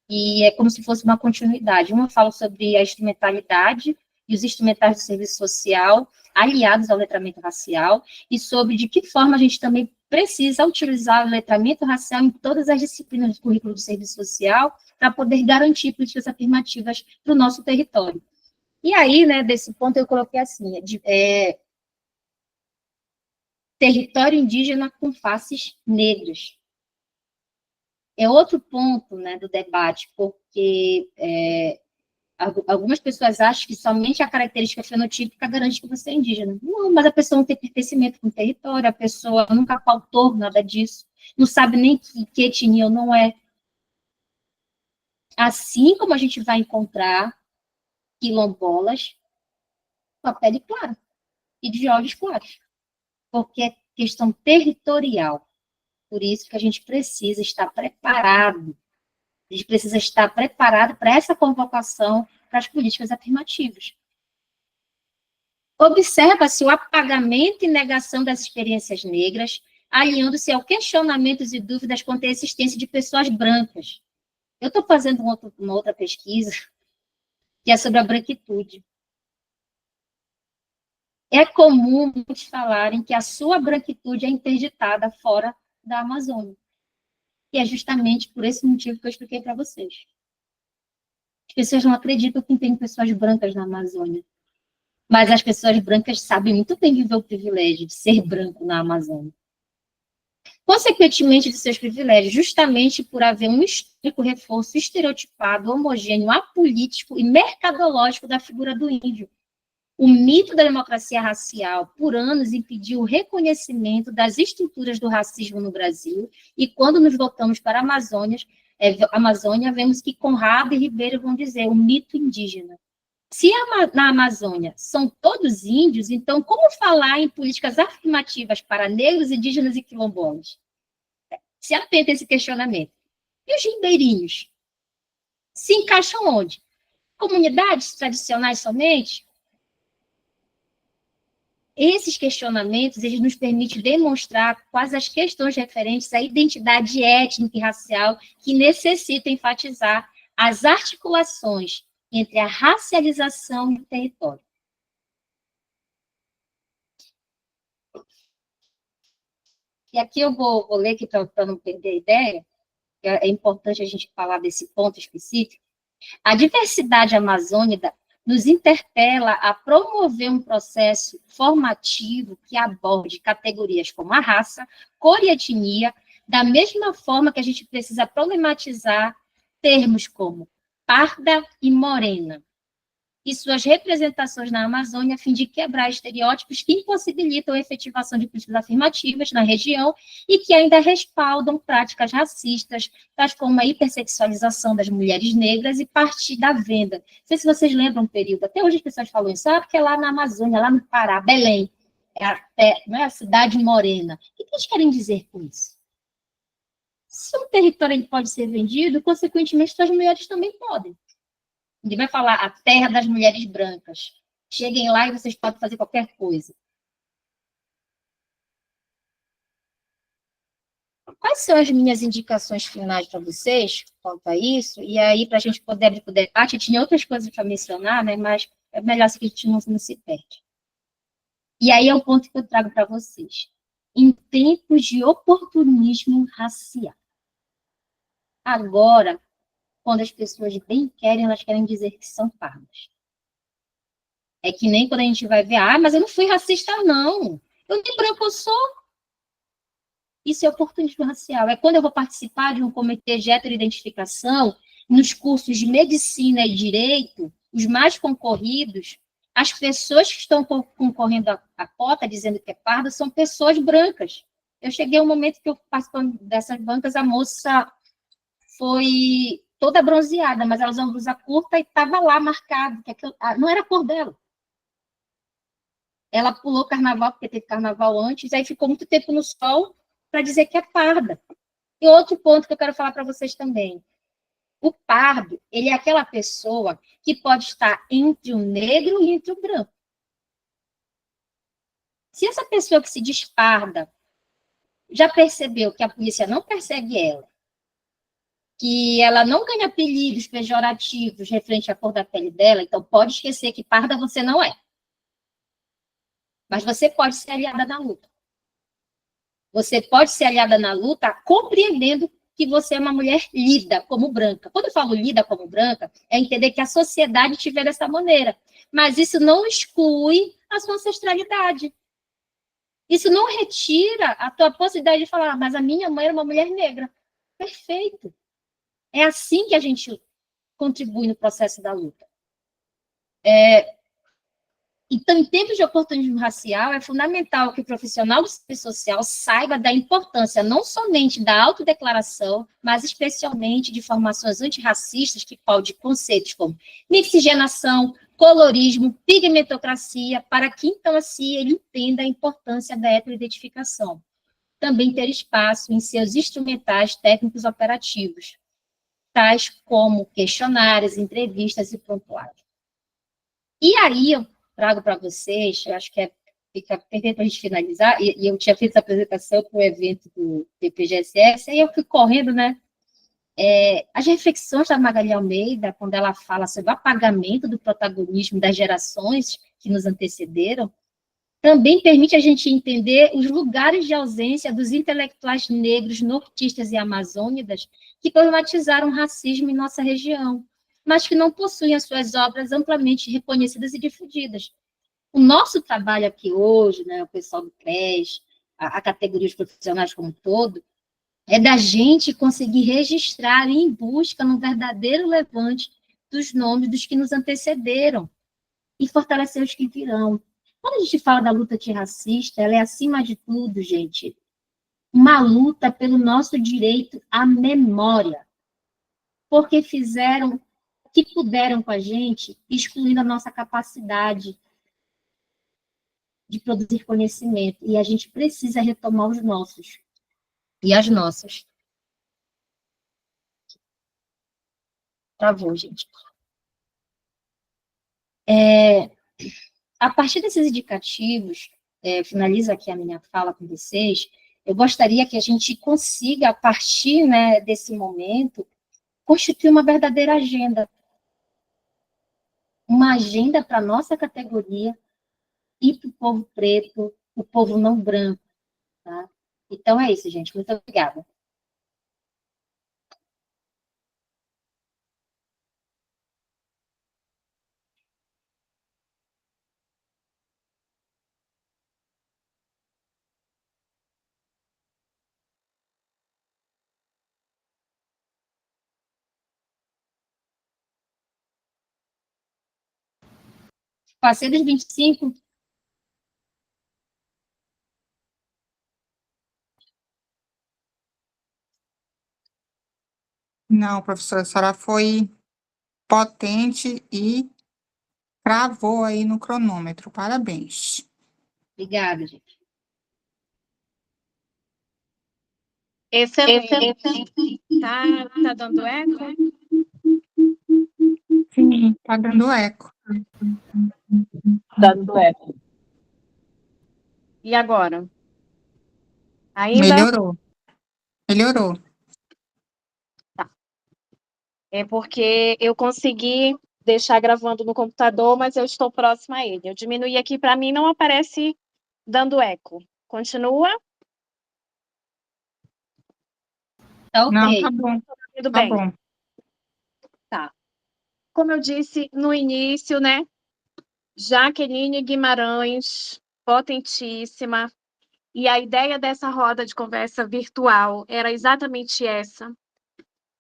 e é como se fosse uma continuidade. Uma fala sobre a instrumentalidade e os instrumentais do serviço social aliados ao letramento racial, e sobre de que forma a gente também precisa utilizar o letramento racial em todas as disciplinas do currículo do serviço social para poder garantir políticas afirmativas para o nosso território. E aí, né, desse ponto eu coloquei assim, território indígena com faces negras. É outro ponto, né, do debate, porque algumas pessoas acham que somente a característica fenotípica garante que você é indígena. Não, mas a pessoa não tem pertencimento com o território, a pessoa nunca pautou nada disso, não sabe nem que etnia ou não é. Assim como a gente vai encontrar quilombolas com a pele clara e de olhos claros, porque é questão territorial. Por isso que a gente precisa estar preparado. A gente precisa estar preparado para essa convocação para as políticas afirmativas. Observa-se o apagamento e negação das experiências negras, alinhando-se ao questionamentos e dúvidas quanto à existência de pessoas brancas. Eu estou fazendo uma outra pesquisa, que é sobre a branquitude. É comum muitos falarem que a sua branquitude é interditada fora da Amazônia. E é justamente por esse motivo que eu expliquei para vocês. As pessoas não acreditam que tem pessoas brancas na Amazônia. Mas as pessoas brancas sabem muito bem viver o privilégio de ser branco na Amazônia. Consequentemente de seus privilégios, justamente por haver um histórico reforço estereotipado, homogêneo, apolítico e mercadológico da figura do índio. O mito da democracia racial, por anos, impediu o reconhecimento das estruturas do racismo no Brasil, e quando nos voltamos para a Amazônia, vemos que Conrado e Ribeiro vão dizer o mito indígena. Se na Amazônia são todos índios, então como falar em políticas afirmativas para negros, indígenas e quilombolas? Se atenta a esse questionamento. E os ribeirinhos? Se encaixam onde? Comunidades tradicionais somente? Esses questionamentos, eles nos permitem demonstrar quais as questões referentes à identidade étnica e racial que necessitam enfatizar as articulações entre a racialização e o território. E aqui eu vou ler aqui para não perder a ideia, é importante a gente falar desse ponto específico. A diversidade amazônica nos interpela a promover um processo formativo que aborde categorias como a raça, cor e etnia, da mesma forma que a gente precisa problematizar termos como parda e morena, e suas representações na Amazônia, a fim de quebrar estereótipos que impossibilitam a efetivação de políticas afirmativas na região e que ainda respaldam práticas racistas, tais como a hipersexualização das mulheres negras e partir da venda. Não sei se vocês lembram um período, até hoje as pessoas falam isso, porque é lá na Amazônia, lá no Pará, Belém, não é a cidade morena. O que eles querem dizer com isso? Se um território pode ser vendido, consequentemente, as mulheres também podem. Ele vai falar a terra das mulheres brancas. Cheguem lá e vocês podem fazer qualquer coisa. Quais são as minhas indicações finais para vocês quanto a isso? E aí, para a gente poder abrir para o debate, tinha outras coisas para mencionar, né? Mas é melhor que a gente não se perde. E aí é o ponto que eu trago para vocês. Em tempos de oportunismo racial. Agora, quando as pessoas bem querem, elas querem dizer que são pardas. É que nem quando a gente vai ver, mas eu não fui racista, não. Eu nem branco eu sou. Isso é oportunismo racial. É quando eu vou participar de um comitê de heteroidentificação, nos cursos de medicina e direito, os mais concorridos, as pessoas que estão concorrendo à cota, dizendo que é parda, são pessoas brancas. Eu cheguei a um momento que eu participando dessas bancas, a moça foi toda bronzeada, mas ela usava blusa curta e estava lá marcado, que não era a cor dela. Ela pulou carnaval, porque teve carnaval antes, aí ficou muito tempo no sol para dizer que é parda. E outro ponto que eu quero falar para vocês também. O pardo, ele é aquela pessoa que pode estar entre o negro e entre o branco. Se essa pessoa que se diz parda já percebeu que a polícia não persegue ela, que ela não ganha apelidos pejorativos referente à cor da pele dela, então pode esquecer que parda você não é. Mas você pode ser aliada na luta. Você pode ser aliada na luta compreendendo que você é uma mulher lida como branca. Quando eu falo lida como branca, é entender que a sociedade te vê dessa maneira. Mas isso não exclui a sua ancestralidade. Isso não retira a tua possibilidade de falar, mas a minha mãe era uma mulher negra. Perfeito. É assim que a gente contribui no processo da luta. Então, em tempos de oportunismo racial, é fundamental que o profissional do serviço social saiba da importância não somente da autodeclaração, mas especialmente de formações antirracistas que podem conceitos como mixigenação, colorismo, pigmentocracia, para que, então, assim, ele entenda a importância da heteroidentificação. Também ter espaço em seus instrumentais técnicos operativos, tais como questionários, entrevistas e prontuário. E aí, eu trago para vocês, eu acho que fica perfeito para a gente finalizar, e eu tinha feito essa apresentação para o evento do TPGSS, aí eu fui correndo, né? As reflexões da Magali Almeida, quando ela fala sobre o apagamento do protagonismo das gerações que nos antecederam, também permite a gente entender os lugares de ausência dos intelectuais negros, nortistas e amazônidas que problematizaram o racismo em nossa região, mas que não possuem as suas obras amplamente reconhecidas e difundidas. O nosso trabalho aqui hoje, né, o pessoal do CRES, a categoria dos profissionais como um todo, é da gente conseguir registrar e ir em busca no verdadeiro levante dos nomes dos que nos antecederam e fortalecer os que virão. Quando a gente fala da luta antirracista, ela é, acima de tudo, gente, uma luta pelo nosso direito à memória, porque fizeram o que puderam com a gente, excluindo a nossa capacidade de produzir conhecimento, e a gente precisa retomar os nossos e as nossas. Travou, gente. A partir desses indicativos, finalizo aqui a minha fala com vocês, eu gostaria que a gente consiga, a partir, né, desse momento, constituir uma agenda para a nossa categoria e para o povo preto, o povo não branco. Tá? Então é isso, gente. Muito obrigada. Passei dos 25. Não, professora, a senhora foi potente e cravou aí no cronômetro. Parabéns. Obrigada, gente. Excelente. Tá dando eco? Sim, tá dando eco. Dando eco. E agora? Ainda? Melhorou. Melhorou. Tá. É porque eu consegui deixar gravando no computador, mas eu estou próxima a ele. Eu diminuí aqui, para mim não aparece dando eco. Continua? Tá ok. Não, tá bom. Tudo Tá bem. bom. Tá. Como eu disse no início, né? Jaqueline Guimarães, potentíssima. E a ideia dessa roda de conversa virtual era exatamente essa,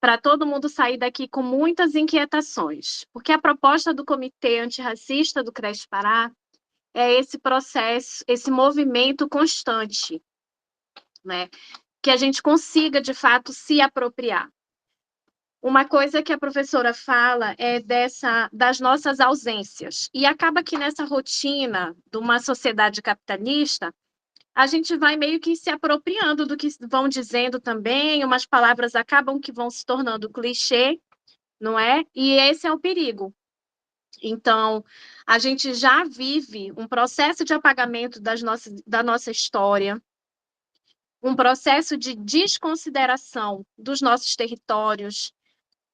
para todo mundo sair daqui com muitas inquietações, porque a proposta do Comitê Antirracista do CRES Pará é esse processo, esse movimento constante, né? Que a gente consiga, de fato, se apropriar. Uma coisa que a professora fala é das nossas ausências, e acaba que nessa rotina de uma sociedade capitalista, a gente vai meio que se apropriando do que vão dizendo também, umas palavras acabam que vão se tornando clichê, não é? E esse é o perigo. Então, a gente já vive um processo de apagamento da nossa história, um processo de desconsideração dos nossos territórios.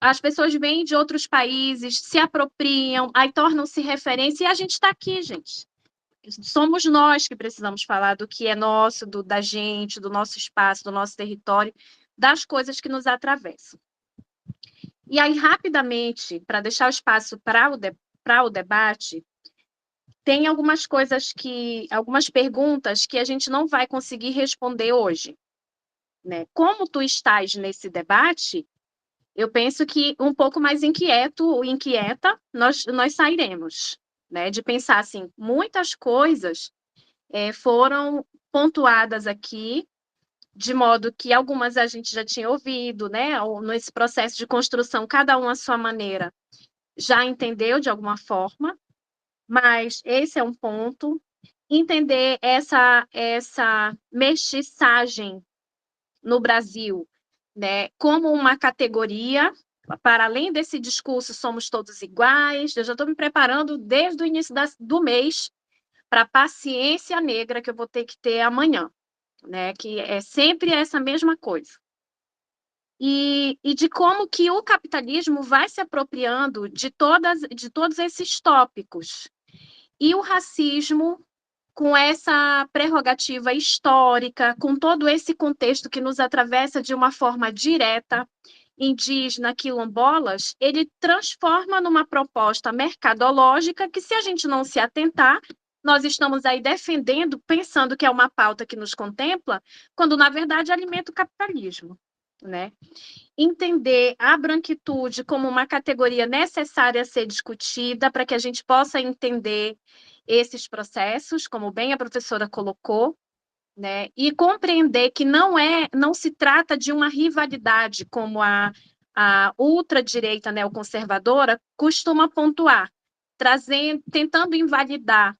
As pessoas vêm de outros países, se apropriam, aí tornam-se referência, e a gente está aqui, gente. Somos nós que precisamos falar do que é nosso, da gente, do nosso espaço, do nosso território, das coisas que nos atravessam. E aí, rapidamente, para deixar o espaço para o debate, tem algumas algumas perguntas que a gente não vai conseguir responder hoje. Né? Como tu estás nesse debate, eu penso que um pouco mais inquieto ou inquieta, nós sairemos. Né? De pensar assim, muitas coisas foram pontuadas aqui, de modo que algumas a gente já tinha ouvido, né? Ou nesse processo de construção, cada um à sua maneira, já entendeu de alguma forma, mas esse é um ponto. Entender essa mestiçagem no Brasil, né? Como uma categoria, para além desse discurso, somos todos iguais. Eu já estou me preparando desde o início do mês para a paciência negra que eu vou ter que ter amanhã, né? Que é sempre essa mesma coisa. E de como que o capitalismo vai se apropriando de todos esses tópicos. E o racismo com essa prerrogativa histórica, com todo esse contexto que nos atravessa de uma forma direta, indígena, quilombolas, ele transforma numa proposta mercadológica que, se a gente não se atentar, nós estamos aí defendendo, pensando que é uma pauta que nos contempla, quando, na verdade, alimenta o capitalismo, né? Entender a branquitude como uma categoria necessária a ser discutida para que a gente possa entender esses processos, como bem a professora colocou, né? E compreender que não se trata de uma rivalidade, como a ultradireita neoconservadora costuma pontuar, tentando invalidar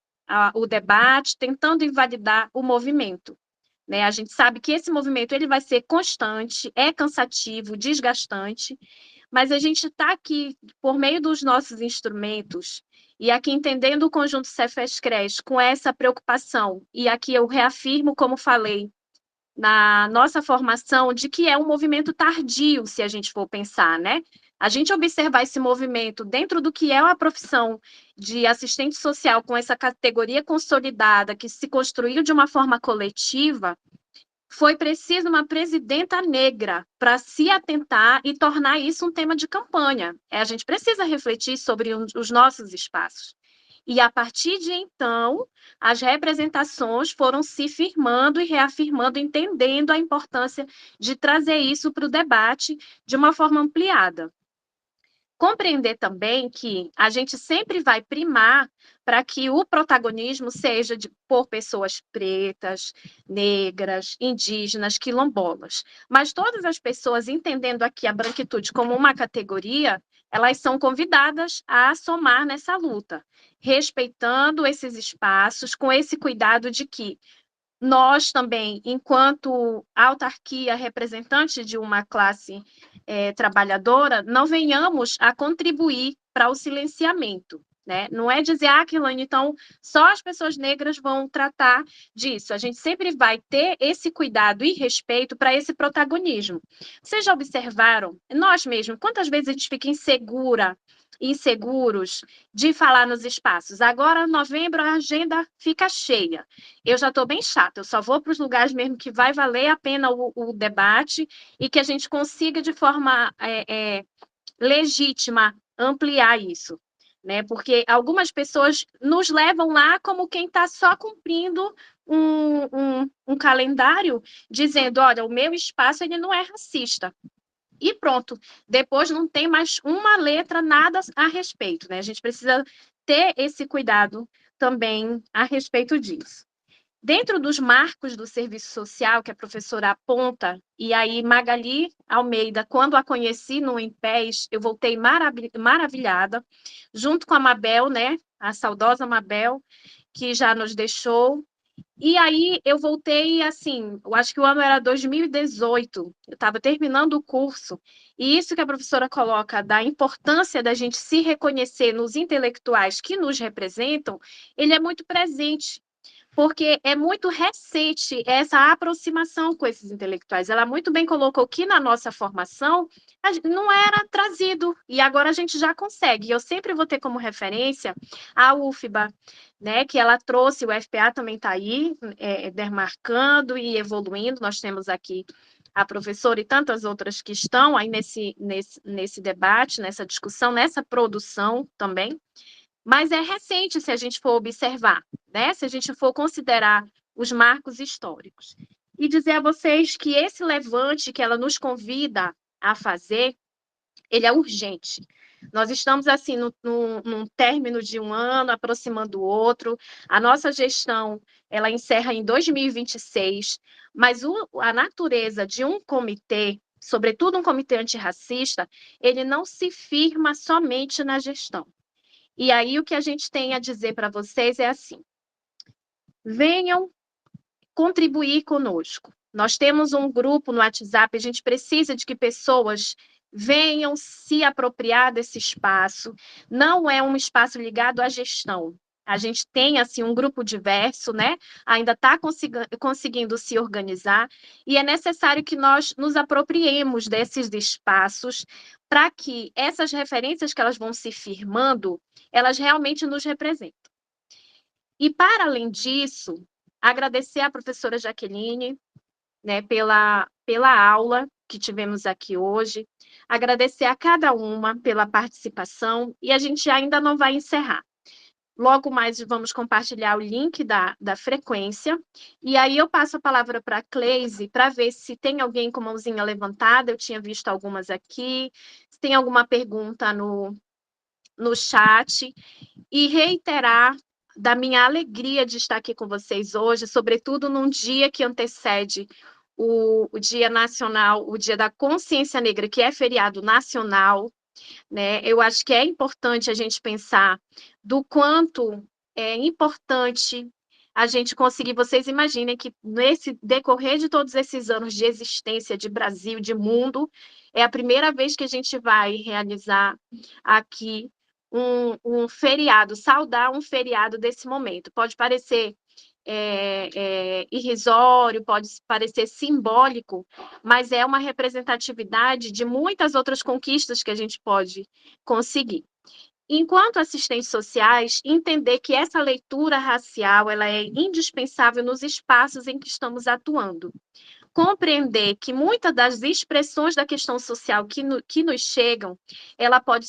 o debate, tentando invalidar o movimento. Né? A gente sabe que esse movimento ele vai ser constante, é cansativo, desgastante, mas a gente está aqui, por meio dos nossos instrumentos, e aqui entendendo o conjunto Cefes-Cres com essa preocupação, e aqui eu reafirmo, como falei, na nossa formação, de que é um movimento tardio, se a gente for pensar, né? A gente observar esse movimento dentro do que é a profissão de assistente social, com essa categoria consolidada, que se construiu de uma forma coletiva, foi preciso uma presidenta negra para se atentar e tornar isso um tema de campanha. A gente precisa refletir sobre os nossos espaços. E, a partir de então, as representações foram se firmando e reafirmando, entendendo a importância de trazer isso para o debate de uma forma ampliada. Compreender também que a gente sempre vai primar para que o protagonismo seja por pessoas pretas, negras, indígenas, quilombolas. Mas todas as pessoas, entendendo aqui a branquitude como uma categoria, elas são convidadas a somar nessa luta, respeitando esses espaços, com esse cuidado de que nós também, enquanto autarquia representante de uma classe trabalhadora, não venhamos a contribuir para o silenciamento. Né? Não é dizer, Keilane, então só as pessoas negras vão tratar disso. A gente sempre vai ter esse cuidado e respeito para esse protagonismo. Vocês já observaram, nós mesmos, quantas vezes a gente fica inseguros de falar nos espaços? Agora, novembro, a agenda fica cheia. Eu já estou bem chata, eu só vou para os lugares mesmo que vai valer a pena o debate e que a gente consiga, de forma legítima, ampliar isso. Né? Porque algumas pessoas nos levam lá como quem está só cumprindo um calendário, dizendo, olha, o meu espaço ele não é racista. E pronto, depois não tem mais uma letra, nada a respeito. Né? A gente precisa ter esse cuidado também a respeito disso. Dentro dos marcos do serviço social que a professora aponta, e aí Magali Almeida, quando a conheci no Empés, eu voltei maravilhada, junto com a Mabel, né, a saudosa Mabel, que já nos deixou. E aí eu voltei, assim, eu acho que o ano era 2018, eu estava terminando o curso, e isso que a professora coloca da importância da gente se reconhecer nos intelectuais que nos representam, ele é muito presente, porque é muito recente essa aproximação com esses intelectuais. Ela muito bem colocou que na nossa formação não era trazido, e agora a gente já consegue. Eu sempre vou ter como referência a UFBA, né, que ela trouxe, o FPA também está aí, demarcando e evoluindo. Nós temos aqui a professora e tantas outras que estão aí nesse debate, nessa discussão, nessa produção também. Mas é recente, se a gente for observar, né? Se a gente for considerar os marcos históricos. E dizer a vocês que esse levante que ela nos convida a fazer, ele é urgente. Nós estamos, assim, num término de um ano, aproximando o outro. A nossa gestão, ela encerra em 2026, mas a natureza de um comitê, sobretudo um comitê antirracista, ele não se firma somente na gestão. E aí o que a gente tem a dizer para vocês é assim: venham contribuir conosco. Nós temos um grupo no WhatsApp, a gente precisa de que pessoas venham se apropriar desse espaço. Não é um espaço ligado à gestão. A gente tem, assim, um grupo diverso, né? Ainda está conseguindo se organizar, e é necessário que nós nos apropriemos desses espaços para que essas referências que elas vão se firmando, elas realmente nos representem. E, para além disso, agradecer à professora Jaqueline, né, pela aula que tivemos aqui hoje, agradecer a cada uma pela participação, e a gente ainda não vai encerrar. Logo mais vamos compartilhar o link da frequência, e aí eu passo a palavra para a Cleise para ver se tem alguém com mãozinha levantada, eu tinha visto algumas aqui, se tem alguma pergunta no chat, e reiterar da minha alegria de estar aqui com vocês hoje, sobretudo num dia que antecede o Dia Nacional, o Dia da Consciência Negra, que é feriado nacional, né? Eu acho que é importante a gente pensar do quanto é importante a gente conseguir. Vocês imaginem que nesse decorrer de todos esses anos de existência de Brasil, de mundo, é a primeira vez que a gente vai realizar aqui um feriado, saudar um feriado desse momento. Pode parecer irrisório, pode parecer simbólico, mas é uma representatividade de muitas outras conquistas que a gente pode conseguir. Enquanto assistentes sociais, entender que essa leitura racial ela é indispensável nos espaços em que estamos atuando. Compreender que muitas das expressões da questão social que nos chegam, ela pode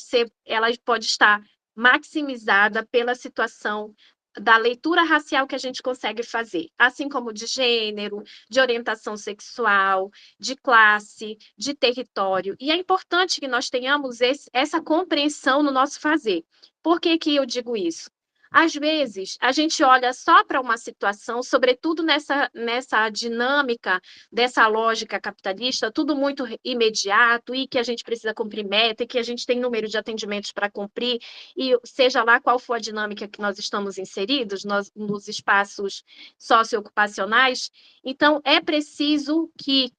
estar maximizada pela situação da leitura racial que a gente consegue fazer, assim como de gênero, de orientação sexual, de classe, de território. E é importante que nós tenhamos essa compreensão no nosso fazer. Por que que eu digo isso? Às vezes, a gente olha só para uma situação, sobretudo nessa dinâmica dessa lógica capitalista, tudo muito imediato, e que a gente precisa cumprir meta, e que a gente tem número de atendimentos para cumprir, e seja lá qual for a dinâmica que nós estamos inseridos, nos espaços socioocupacionais. Então, é preciso que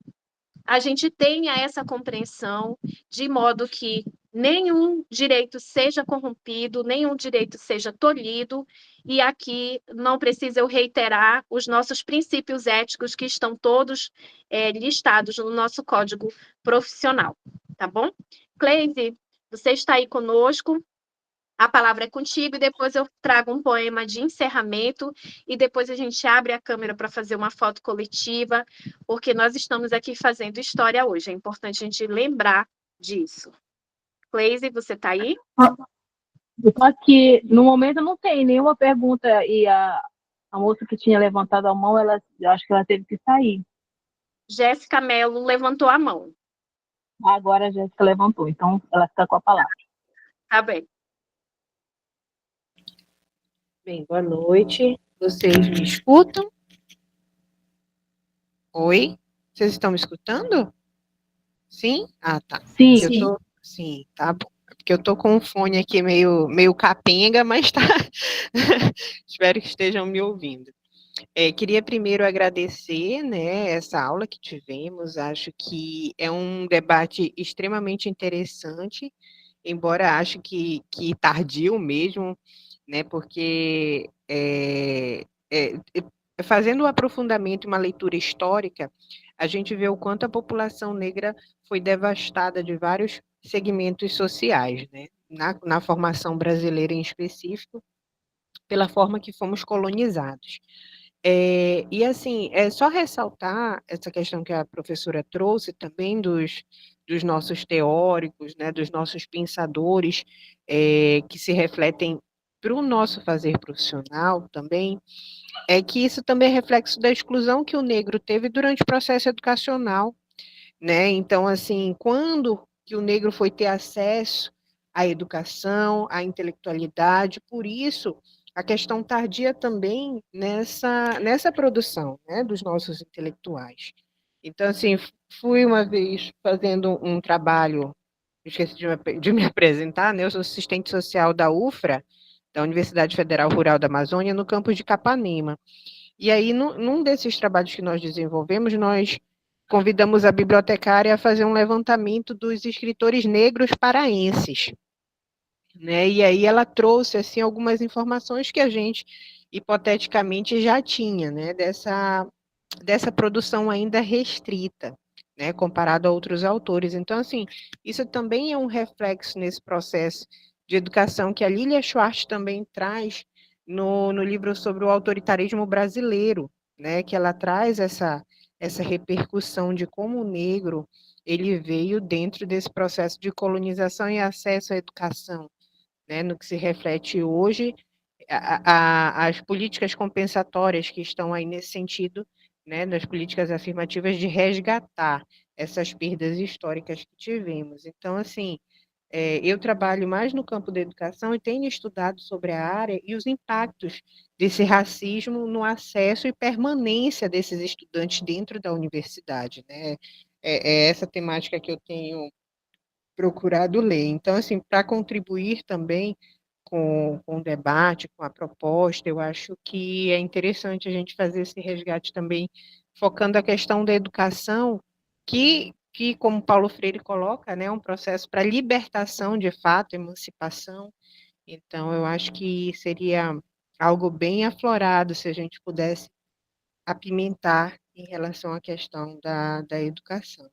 a gente tenha essa compreensão de modo que nenhum direito seja corrompido, nenhum direito seja tolhido, e aqui não precisa eu reiterar os nossos princípios éticos que estão todos listados no nosso código profissional, tá bom? Cleise, você está aí conosco, a palavra é contigo, e depois eu trago um poema de encerramento, e depois a gente abre a câmera para fazer uma foto coletiva, porque nós estamos aqui fazendo história hoje, é importante a gente lembrar disso. Cleise, você está aí? Eu tô aqui, no momento não tem nenhuma pergunta, e a moça que tinha levantado a mão, eu acho que ela teve que sair. Jéssica Mello levantou a mão. Agora a Jéssica levantou, então ela fica com a palavra. Tá bem. Bem, boa noite. Vocês me escutam? Oi? Vocês estão me escutando? Sim? Ah, tá. Sim. Sim, tá bom. É porque eu tô com um fone aqui meio capenga, mas tá. Espero que estejam me ouvindo. Queria primeiro agradecer, né, essa aula que tivemos. Acho que é um debate extremamente interessante, embora acho que tardio mesmo, né, porque fazendo um aprofundamento e uma leitura histórica, a gente vê o quanto a população negra foi devastada de vários segmentos sociais, né, na formação brasileira em específico, pela forma que fomos colonizados. E assim, é só ressaltar essa questão que a professora trouxe também dos nossos teóricos, né, dos nossos pensadores, que se refletem para o nosso fazer profissional também, é que isso também é reflexo da exclusão que o negro teve durante o processo educacional, né? Então, assim, quando que o negro foi ter acesso à educação, à intelectualidade, por isso a questão tardia também nessa produção, né, dos nossos intelectuais. Então, assim, fui uma vez fazendo um trabalho, esqueci de me apresentar, né, eu sou assistente social da UFRA, da Universidade Federal Rural da Amazônia, no campus de Capanema. E aí, num desses trabalhos que nós desenvolvemos, nós convidamos a bibliotecária a fazer um levantamento dos escritores negros paraenses, né? E aí ela trouxe assim algumas informações que a gente hipoteticamente já tinha, né, dessa produção ainda restrita, né, comparado a outros autores. Então, assim, isso também é um reflexo nesse processo de educação que a Lilia Schwartz também traz no livro sobre o autoritarismo brasileiro, né, que ela traz essa repercussão de como o negro ele veio dentro desse processo de colonização e acesso à educação, né, no que se reflete hoje as políticas compensatórias que estão aí nesse sentido, né, das políticas afirmativas de resgatar essas perdas históricas que tivemos. Então, assim, eu trabalho mais no campo da educação e tenho estudado sobre a área e os impactos desse racismo no acesso e permanência desses estudantes dentro da universidade, né? É essa temática que eu tenho procurado ler. Então, assim, para contribuir também com o debate, com a proposta, eu acho que é interessante a gente fazer esse resgate também, focando a questão da educação, que como Paulo Freire coloca, né, é um processo para libertação, de fato, emancipação. Então, eu acho que seria algo bem aflorado se a gente pudesse apimentar em relação à questão da educação.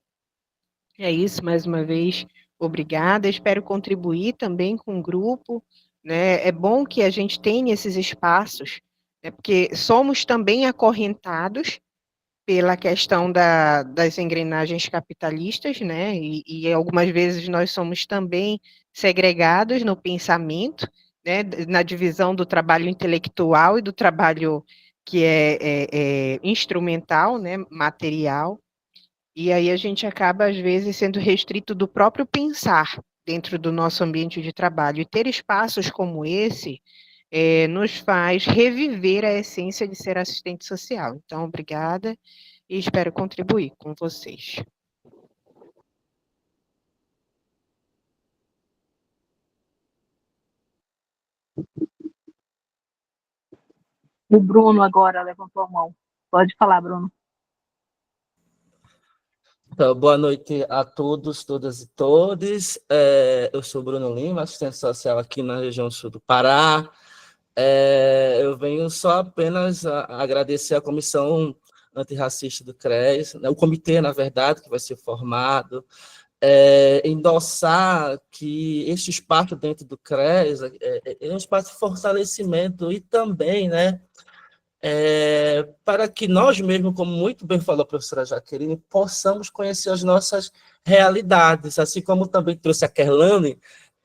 É isso, mais uma vez, obrigada. Espero contribuir também com o grupo, né? É bom que a gente tenha esses espaços, né? Porque somos também acorrentados pela questão das engrenagens capitalistas, né? E algumas vezes nós somos também segregados no pensamento, né? Na divisão do trabalho intelectual e do trabalho que é instrumental, né? Material. E aí a gente acaba, às vezes, sendo restrito do próprio pensar dentro do nosso ambiente de trabalho. E ter espaços como esse nos faz reviver a essência de ser assistente social. Então, obrigada e espero contribuir com vocês. O Bruno agora levantou a mão. Pode falar, Bruno. Então, boa noite a todos, todas e todes. Eu sou Bruno Lima, assistente social aqui na região sul do Pará. Eu venho só apenas agradecer à Comissão Antirracista do CRES, né, o comitê, na verdade, que vai ser formado, endossar que este espaço dentro do CRES é um espaço de fortalecimento e também, né, para que nós mesmos, como muito bem falou a professora Jaqueline, possamos conhecer as nossas realidades, assim como também trouxe a Kerlane,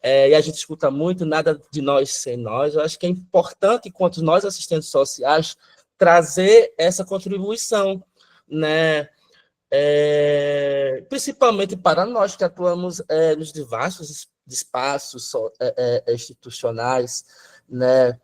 e a gente escuta muito, nada de nós sem nós. Eu acho que é importante, enquanto nós, assistentes sociais, trazer essa contribuição, né? Principalmente para nós que atuamos nos diversos espaços institucionais, né?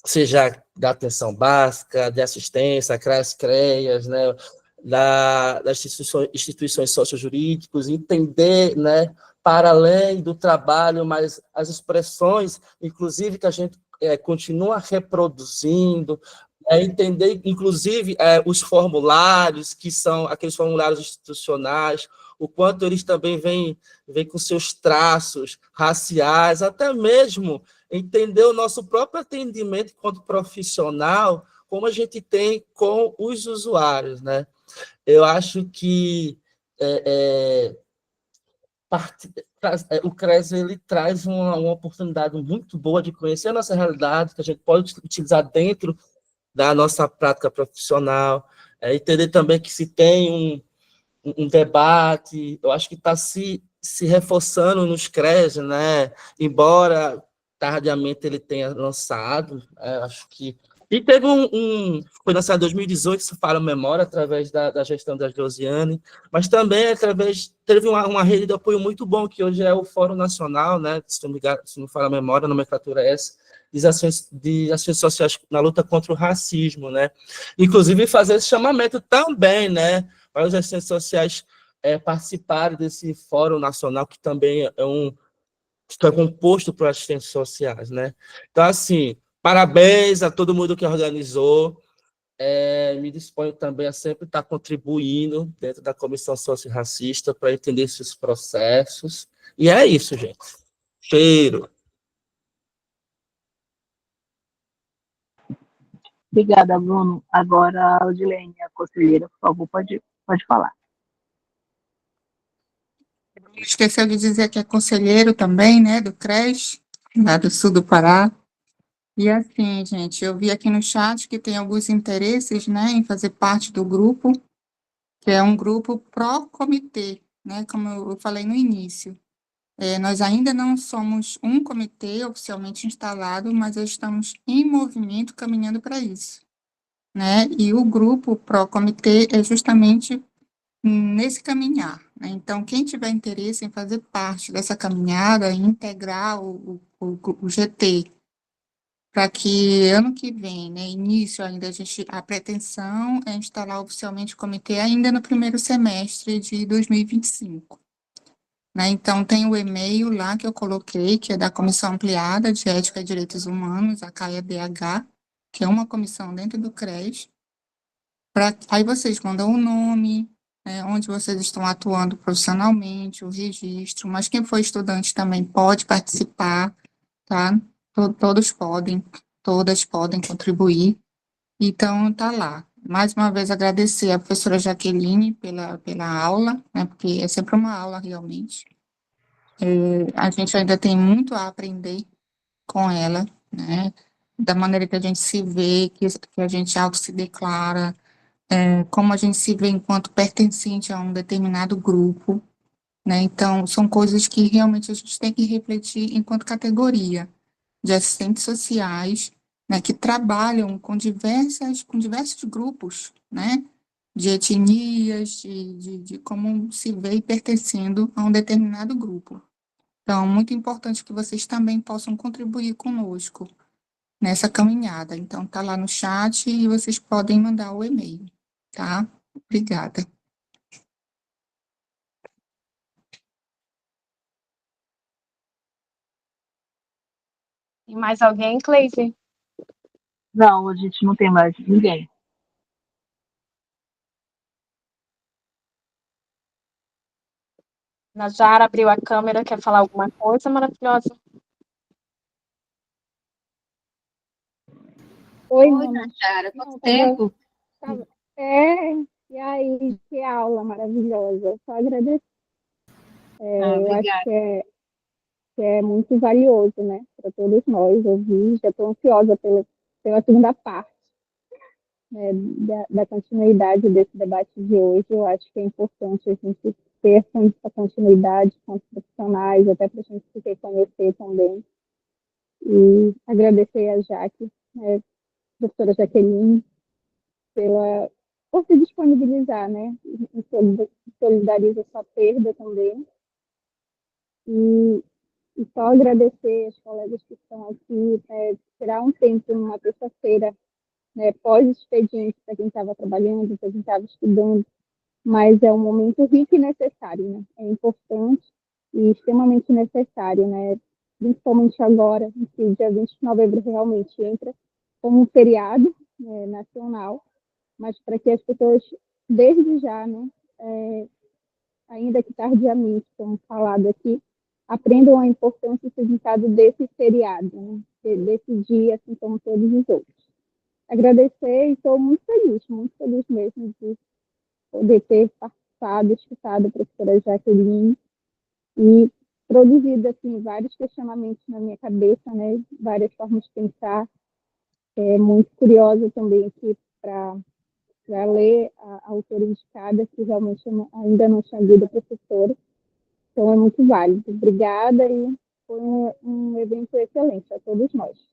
Seja da atenção básica, de assistência, CRAS, CREAS, né, das instituições sociojurídicas, entender, né, para além do trabalho, mas as expressões, inclusive, que a gente continua reproduzindo, entender, inclusive, os formulários, que são aqueles formulários institucionais, o quanto eles também vêm com seus traços raciais, até mesmo entender o nosso próprio atendimento enquanto profissional, como a gente tem com os usuários, né? Eu acho que o CRES ele traz uma oportunidade muito boa de conhecer a nossa realidade, que a gente pode utilizar dentro da nossa prática profissional, entender também que se tem um debate, eu acho que está se reforçando nos CRES, né? Embora tardiamente ele tenha lançado, acho que... E teve foi lançado em 2018, se fala memória, através da gestão da Josiane, mas também teve uma rede de apoio muito bom, que hoje é o Fórum Nacional, né? Se não fala memória, a nomenclatura é essa, de ações sociais na luta contra o racismo, né? Inclusive fazer esse chamamento também, né? Para os assistentes sociais participarem desse Fórum Nacional, que também é composto por assistentes sociais, né? Então, assim, parabéns a todo mundo que organizou. Me disponho também a sempre estar contribuindo dentro da Comissão Socio-Racista para entender esses processos. E é isso, gente. Cheiro. Obrigada, Bruno. Agora, a Odilene, a conselheira, por favor, pode falar. Esqueceu de dizer que é conselheiro também, né, do CRES, lá do sul do Pará. E assim, gente, eu vi aqui no chat que tem alguns interesses, né, em fazer parte do grupo, que é um grupo pró-comitê, né, como eu falei no início. Nós ainda não somos um comitê oficialmente instalado, mas estamos em movimento caminhando para isso, né? E o grupo pró-comitê é justamente nesse caminhar, né? Então, quem tiver interesse em fazer parte dessa caminhada, em integrar o GT, para que ano que vem, né, início ainda, a pretensão é instalar oficialmente o comitê ainda no primeiro semestre de 2025. Né? Então, tem o e-mail lá que eu coloquei, que é da Comissão Ampliada de Ética e Direitos Humanos, a CAIA-DH, que é uma comissão dentro do CRES. Aí vocês mandam o nome, né, onde vocês estão atuando profissionalmente, o registro, mas quem for estudante também pode participar, tá? Todos podem, todas podem contribuir. Então, tá lá. Mais uma vez, agradecer a professora Jaqueline pela aula, né, porque é sempre uma aula, realmente. A gente ainda tem muito a aprender com ela, né? Da maneira que a gente se vê, que a gente auto se declara, como a gente se vê enquanto pertencente a um determinado grupo, né? Então, são coisas que realmente a gente tem que refletir enquanto categoria de assistentes sociais, né, que trabalham com diversos grupos, né? De etnias, de como se vê pertencendo a um determinado grupo. Então, muito importante que vocês também possam contribuir conosco nessa caminhada. Então, tá lá no chat e vocês podem mandar o e-mail, tá? Obrigada. E mais alguém, Cleise? Não, a gente não tem mais ninguém. Najara abriu a câmera, quer falar alguma coisa maravilhosa? Oi, Oi, Mona. Najara, Não, quanto tempo? tava- É, e aí, que aula maravilhosa. Só agradecer. Eu acho Obrigada. que é muito valioso, né, para todos nós ouvir. Já estou ansiosa pela segunda parte, né, da continuidade desse debate de hoje. Eu acho que é importante a gente ter essa continuidade com os profissionais, até para a gente se reconhecer também. E agradecer a Jaque, né, professora Jaqueline, por se disponibilizar, né? Solidariza sua perda também. E, e só agradecer aos colegas que estão aqui, tirar um tempo numa terça-feira, né, pós-expediente, para quem estava trabalhando, para quem estava estudando, mas é um momento rico e necessário, né? É importante e extremamente necessário, né? Principalmente agora, em que o dia 20 de novembro realmente entra como um feriado, né, nacional, mas para que as pessoas, desde já, né, ainda que tardiamente, como falado aqui, aprendam a importância e o significado desse feriado, né, desse dia, assim como todos os outros. Agradecer e estou muito feliz mesmo de poder ter participado, escutado a professora Jaqueline e produzido assim, vários questionamentos na minha cabeça, né, várias formas de pensar. Muito curiosa também aqui para ler a autora indicada, que realmente eu ainda não tinha lido a professora. Então, é muito válido. Obrigada e foi um evento excelente a todos nós.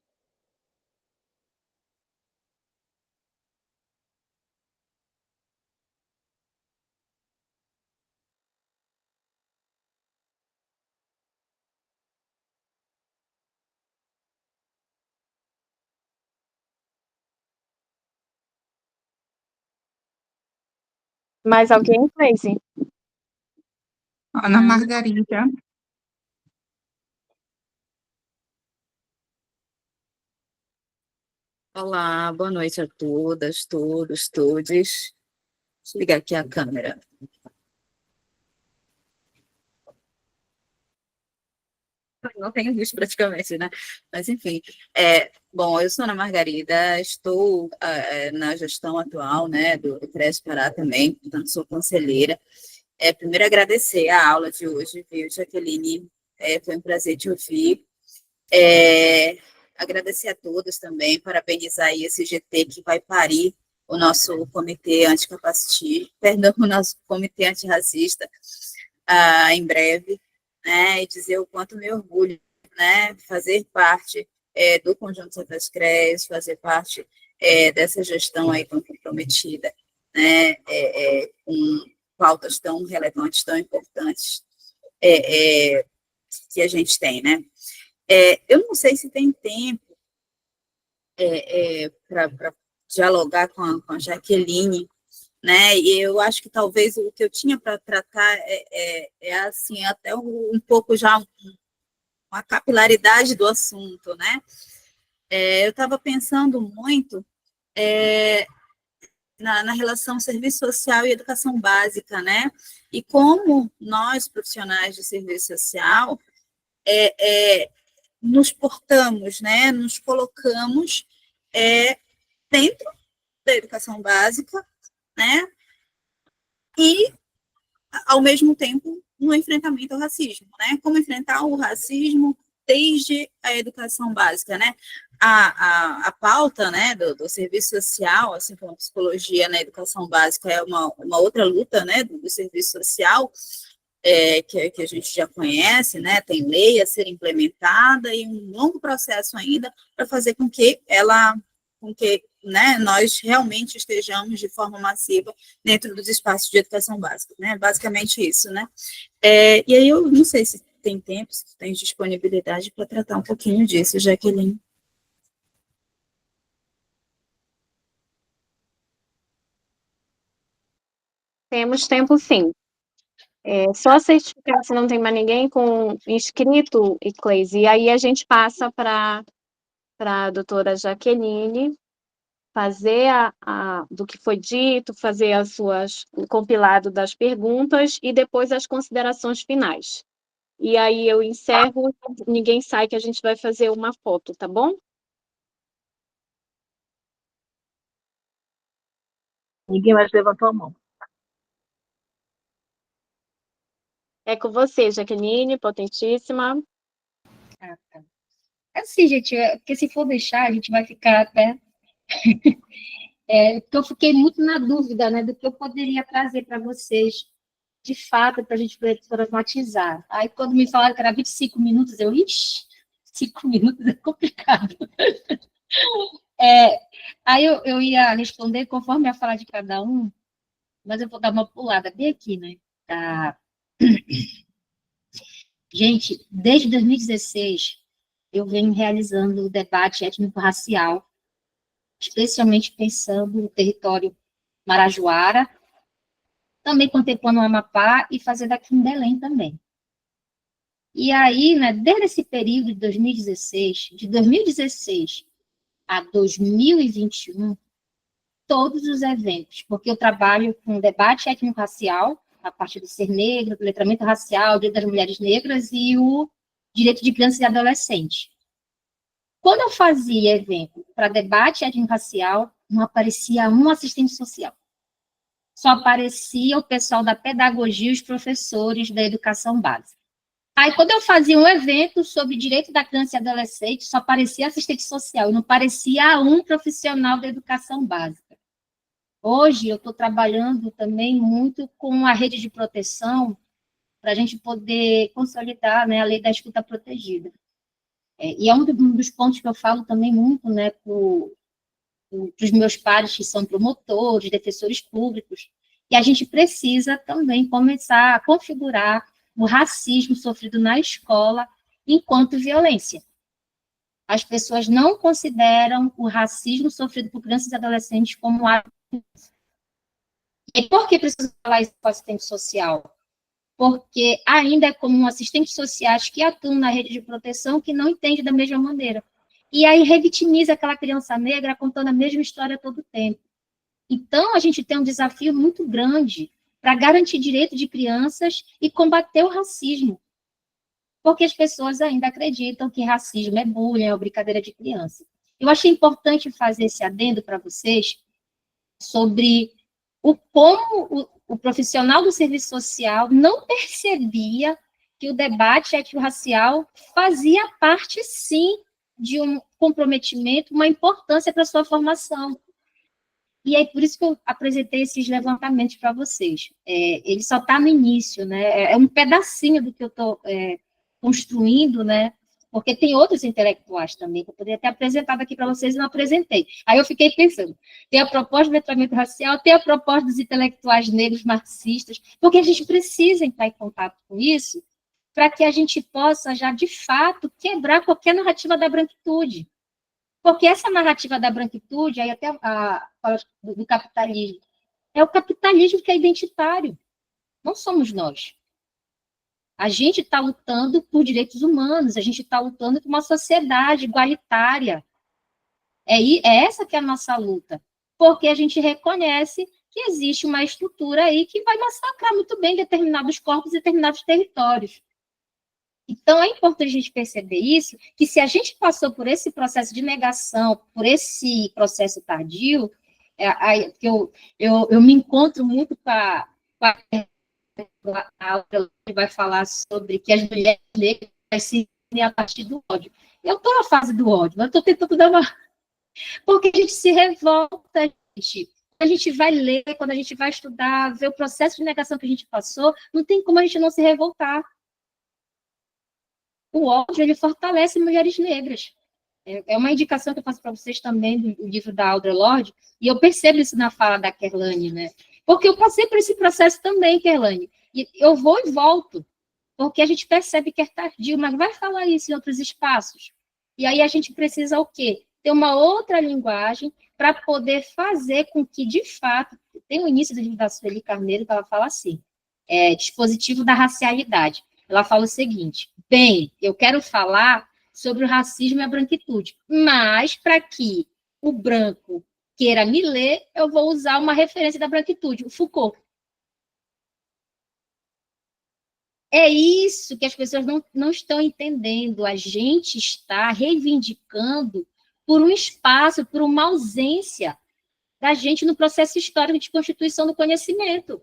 Mais alguém, Cleise? Ana Margarida. Olá, boa noite a todas, todos, todes. Deixa eu ligar aqui a câmera. Não tenho visto praticamente, né? Mas, enfim. Bom, eu sou Ana Margarida, estou na gestão atual, né, do CRES Pará também, portanto, sou conselheira. Primeiro, agradecer a aula de hoje, viu, Jaqueline? Foi um prazer te ouvir. agradecer a todos também, parabenizar aí esse GT que vai parir o nosso comitê anticapacitismo, perdão, o nosso comitê antirracista, em breve, né, e dizer o quanto me orgulho, né, fazer parte do Conjunto Santas CREAs, fazer parte dessa gestão aí tão comprometida, né, com pautas tão relevantes, tão importantes que a gente tem, né. Eu não sei se tem tempo para dialogar com a Jaqueline, né, e eu acho que talvez o que eu tinha para tratar assim, até um pouco já uma capilaridade do assunto, né. Eu estava pensando muito na relação serviço social e educação básica, né, e como nós, profissionais de serviço social, nos portamos, né, nos colocamos dentro da educação básica, né, e, ao mesmo tempo, no enfrentamento ao racismo, né, como enfrentar o racismo desde a educação básica, né, a pauta, né, do serviço social, assim como a psicologia na educação básica é uma outra luta, né, do serviço social, que a gente já conhece, né, tem lei a ser implementada e um longo processo ainda para fazer com que né, nós realmente estejamos de forma massiva dentro dos espaços de educação básica, né, basicamente isso, né. E aí eu não sei se tem tempo, se tem disponibilidade para tratar um pouquinho disso, Jaqueline. Temos tempo, sim. Só certificar se não tem mais ninguém com inscrito, Icleise, e aí a gente passa para a doutora Jaqueline fazer do que foi dito, fazer o compilado das perguntas e depois as considerações finais. E aí eu encerro, ninguém sai que a gente vai fazer uma foto, tá bom? Ninguém mais levantou a mão. É com você, Jaqueline, potentíssima. Tá. Assim, gente, porque se for deixar, a gente vai ficar até... porque eu fiquei muito na dúvida, né, do que eu poderia trazer para vocês, de fato, para a gente poder problematizar. Aí, quando me falaram que era 25 minutos, eu, 5 minutos é complicado. Aí eu ia responder conforme a fala de cada um, mas eu vou dar uma pulada bem aqui, né? Gente, desde 2016, eu venho realizando o debate étnico-racial, especialmente pensando no território marajoara, também contemplando o Amapá e fazendo aqui em Belém também. E aí, né, desde esse período de 2016 a 2021, todos os eventos, porque eu trabalho com debate étnico-racial, a partir do ser negro, do letramento racial, o direito das mulheres negras e o direito de crianças e adolescentes. Quando eu fazia evento para debate étnico-racial, não aparecia um assistente social. Só aparecia o pessoal da pedagogia e os professores da educação básica. Aí, quando eu fazia um evento sobre direito da criança e adolescente, só aparecia assistente social, não aparecia um profissional da educação básica. Hoje, eu estou trabalhando também muito com a rede de proteção, para a gente poder consolidar, né, a lei da escuta protegida. E é um dos pontos que eu falo também muito, né, para os meus pares que são promotores, defensores públicos, e a gente precisa também começar a configurar o racismo sofrido na escola enquanto violência. As pessoas não consideram o racismo sofrido por crianças e adolescentes como ato. E por que precisa falar isso com o assistente social? Porque ainda é comum assistentes sociais que atuam na rede de proteção que não entendem da mesma maneira. E aí revitimiza aquela criança negra contando a mesma história todo o tempo. Então, a gente tem um desafio muito grande para garantir direito de crianças e combater o racismo. Porque as pessoas ainda acreditam que racismo é bullying, é brincadeira de criança. Eu achei importante fazer esse adendo para vocês sobre como o profissional do serviço social não percebia que o debate étnico-racial fazia parte, sim, de comprometimento, uma importância para a sua formação. E é por isso que eu apresentei esses levantamentos para vocês. Ele só está no início, né? É um pedacinho do que eu estou construindo, né? Porque tem outros intelectuais também, que eu poderia ter apresentado aqui para vocês e não apresentei. Aí eu fiquei pensando, tem a proposta do letramento racial, tem a proposta dos intelectuais negros marxistas, porque a gente precisa entrar em contato com isso para que a gente possa já, de fato, quebrar qualquer narrativa da branquitude. Porque essa narrativa da branquitude, aí até do capitalismo, é o capitalismo que é identitário, não somos nós. A gente está lutando por direitos humanos, a gente está lutando por uma sociedade igualitária. É essa que é a nossa luta, porque a gente reconhece que existe uma estrutura aí que vai massacrar muito bem determinados corpos e determinados territórios. Então, é importante a gente perceber isso, que se a gente passou por esse processo de negação, por esse processo tardio, eu me encontro muito com a aula que vai falar sobre que as mulheres negras se unem a partir do ódio. Eu estou na fase do ódio, mas estou tentando dar uma... Porque a gente se revolta, gente. A gente vai ler, quando a gente vai estudar, ver o processo de negação que a gente passou, não tem como a gente não se revoltar. O ódio, ele fortalece mulheres negras. É uma indicação que eu faço para vocês também do livro da Audre Lorde, e eu percebo isso na fala da Kerlane, né? Porque eu passei por esse processo também, Kerlane. E eu vou e volto, porque a gente percebe que é tardio, mas vai falar isso em outros espaços. E aí a gente precisa o quê? Ter uma outra linguagem para poder fazer com que, de fato, tem o início do livro da Sueli Carneiro, que ela fala assim, dispositivo da racialidade. Ela fala o seguinte, bem, eu quero falar sobre o racismo e a branquitude, mas para que o branco queira me ler, eu vou usar uma referência da branquitude, o Foucault. É isso que as pessoas não estão entendendo. A gente está reivindicando por um espaço, por uma ausência da gente no processo histórico de constituição do conhecimento.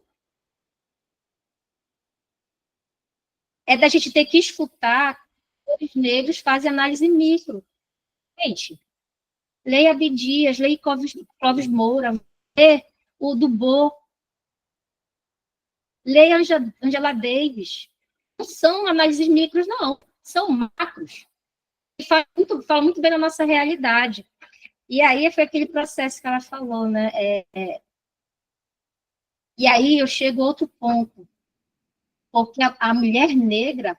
É da gente ter que escutar os negros fazem análise micro. Gente, leia Abdias, leia Clóvis Moura, leia o Dubô, leia Angela Davis. Não são análises micros, não. São macros. E fala muito bem da nossa realidade. E aí foi aquele processo que ela falou, né? E aí eu chego a outro ponto. Porque a mulher negra,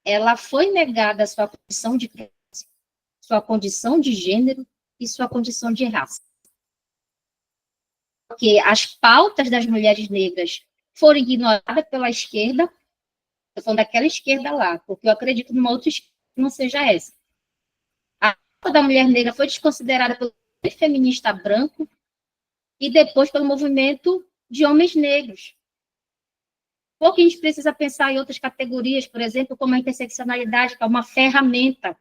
ela foi negada a sua condição de classe, sua condição de gênero e sua condição de raça. Porque as pautas das mulheres negras foram ignoradas pela esquerda, eu estou falando daquela esquerda lá, porque eu acredito numa outra esquerda que não seja essa. A pauta da mulher negra foi desconsiderada pelo feminista branco e depois pelo movimento de homens negros. Porque a gente precisa pensar em outras categorias, por exemplo, como a interseccionalidade, que é uma ferramenta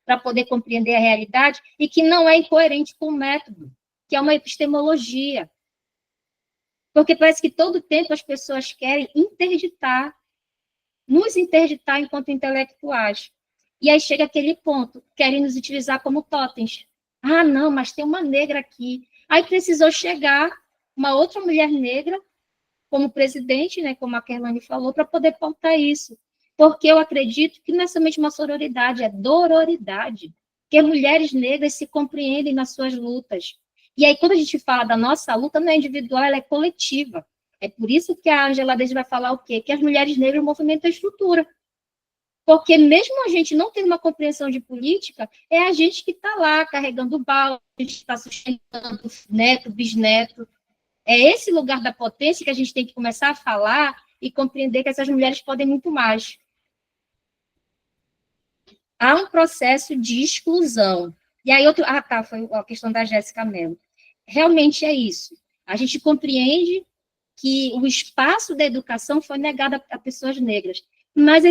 para poder compreender a realidade e que não é incoerente com o método, que é uma epistemologia. Porque parece que todo tempo as pessoas querem nos interditar enquanto intelectuais. E aí chega aquele ponto, querem nos utilizar como totens. Ah, não, mas tem uma negra aqui. Aí precisou chegar uma outra mulher negra como presidente, né, como a Kerlane falou, para poder pautar isso. Porque eu acredito que não é somente uma sororidade, é dororidade. Que mulheres negras se compreendem nas suas lutas. E aí, quando a gente fala da nossa luta, não é individual, ela é coletiva. É por isso que a Angela Davis vai falar o quê? Que as mulheres negras movimentam a estrutura. Porque mesmo a gente não tendo uma compreensão de política, é a gente que está lá carregando o balde, a gente está sustentando neto, bisneto. É esse lugar da potência que a gente tem que começar a falar e compreender que essas mulheres podem muito mais. Há um processo de exclusão. E aí, foi a questão da Jéssica Mello. Realmente é isso. A gente compreende que o espaço da educação foi negado a pessoas negras, mas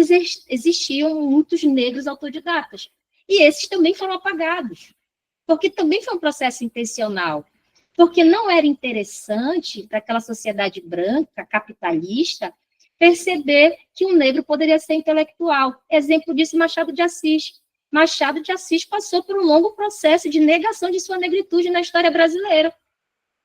existiam muitos negros autodidatas. E esses também foram apagados, porque também foi um processo intencional. Porque não era interessante para aquela sociedade branca, capitalista, perceber que um negro poderia ser intelectual. Exemplo disso, Machado de Assis. Machado de Assis passou por um longo processo de negação de sua negritude na história brasileira.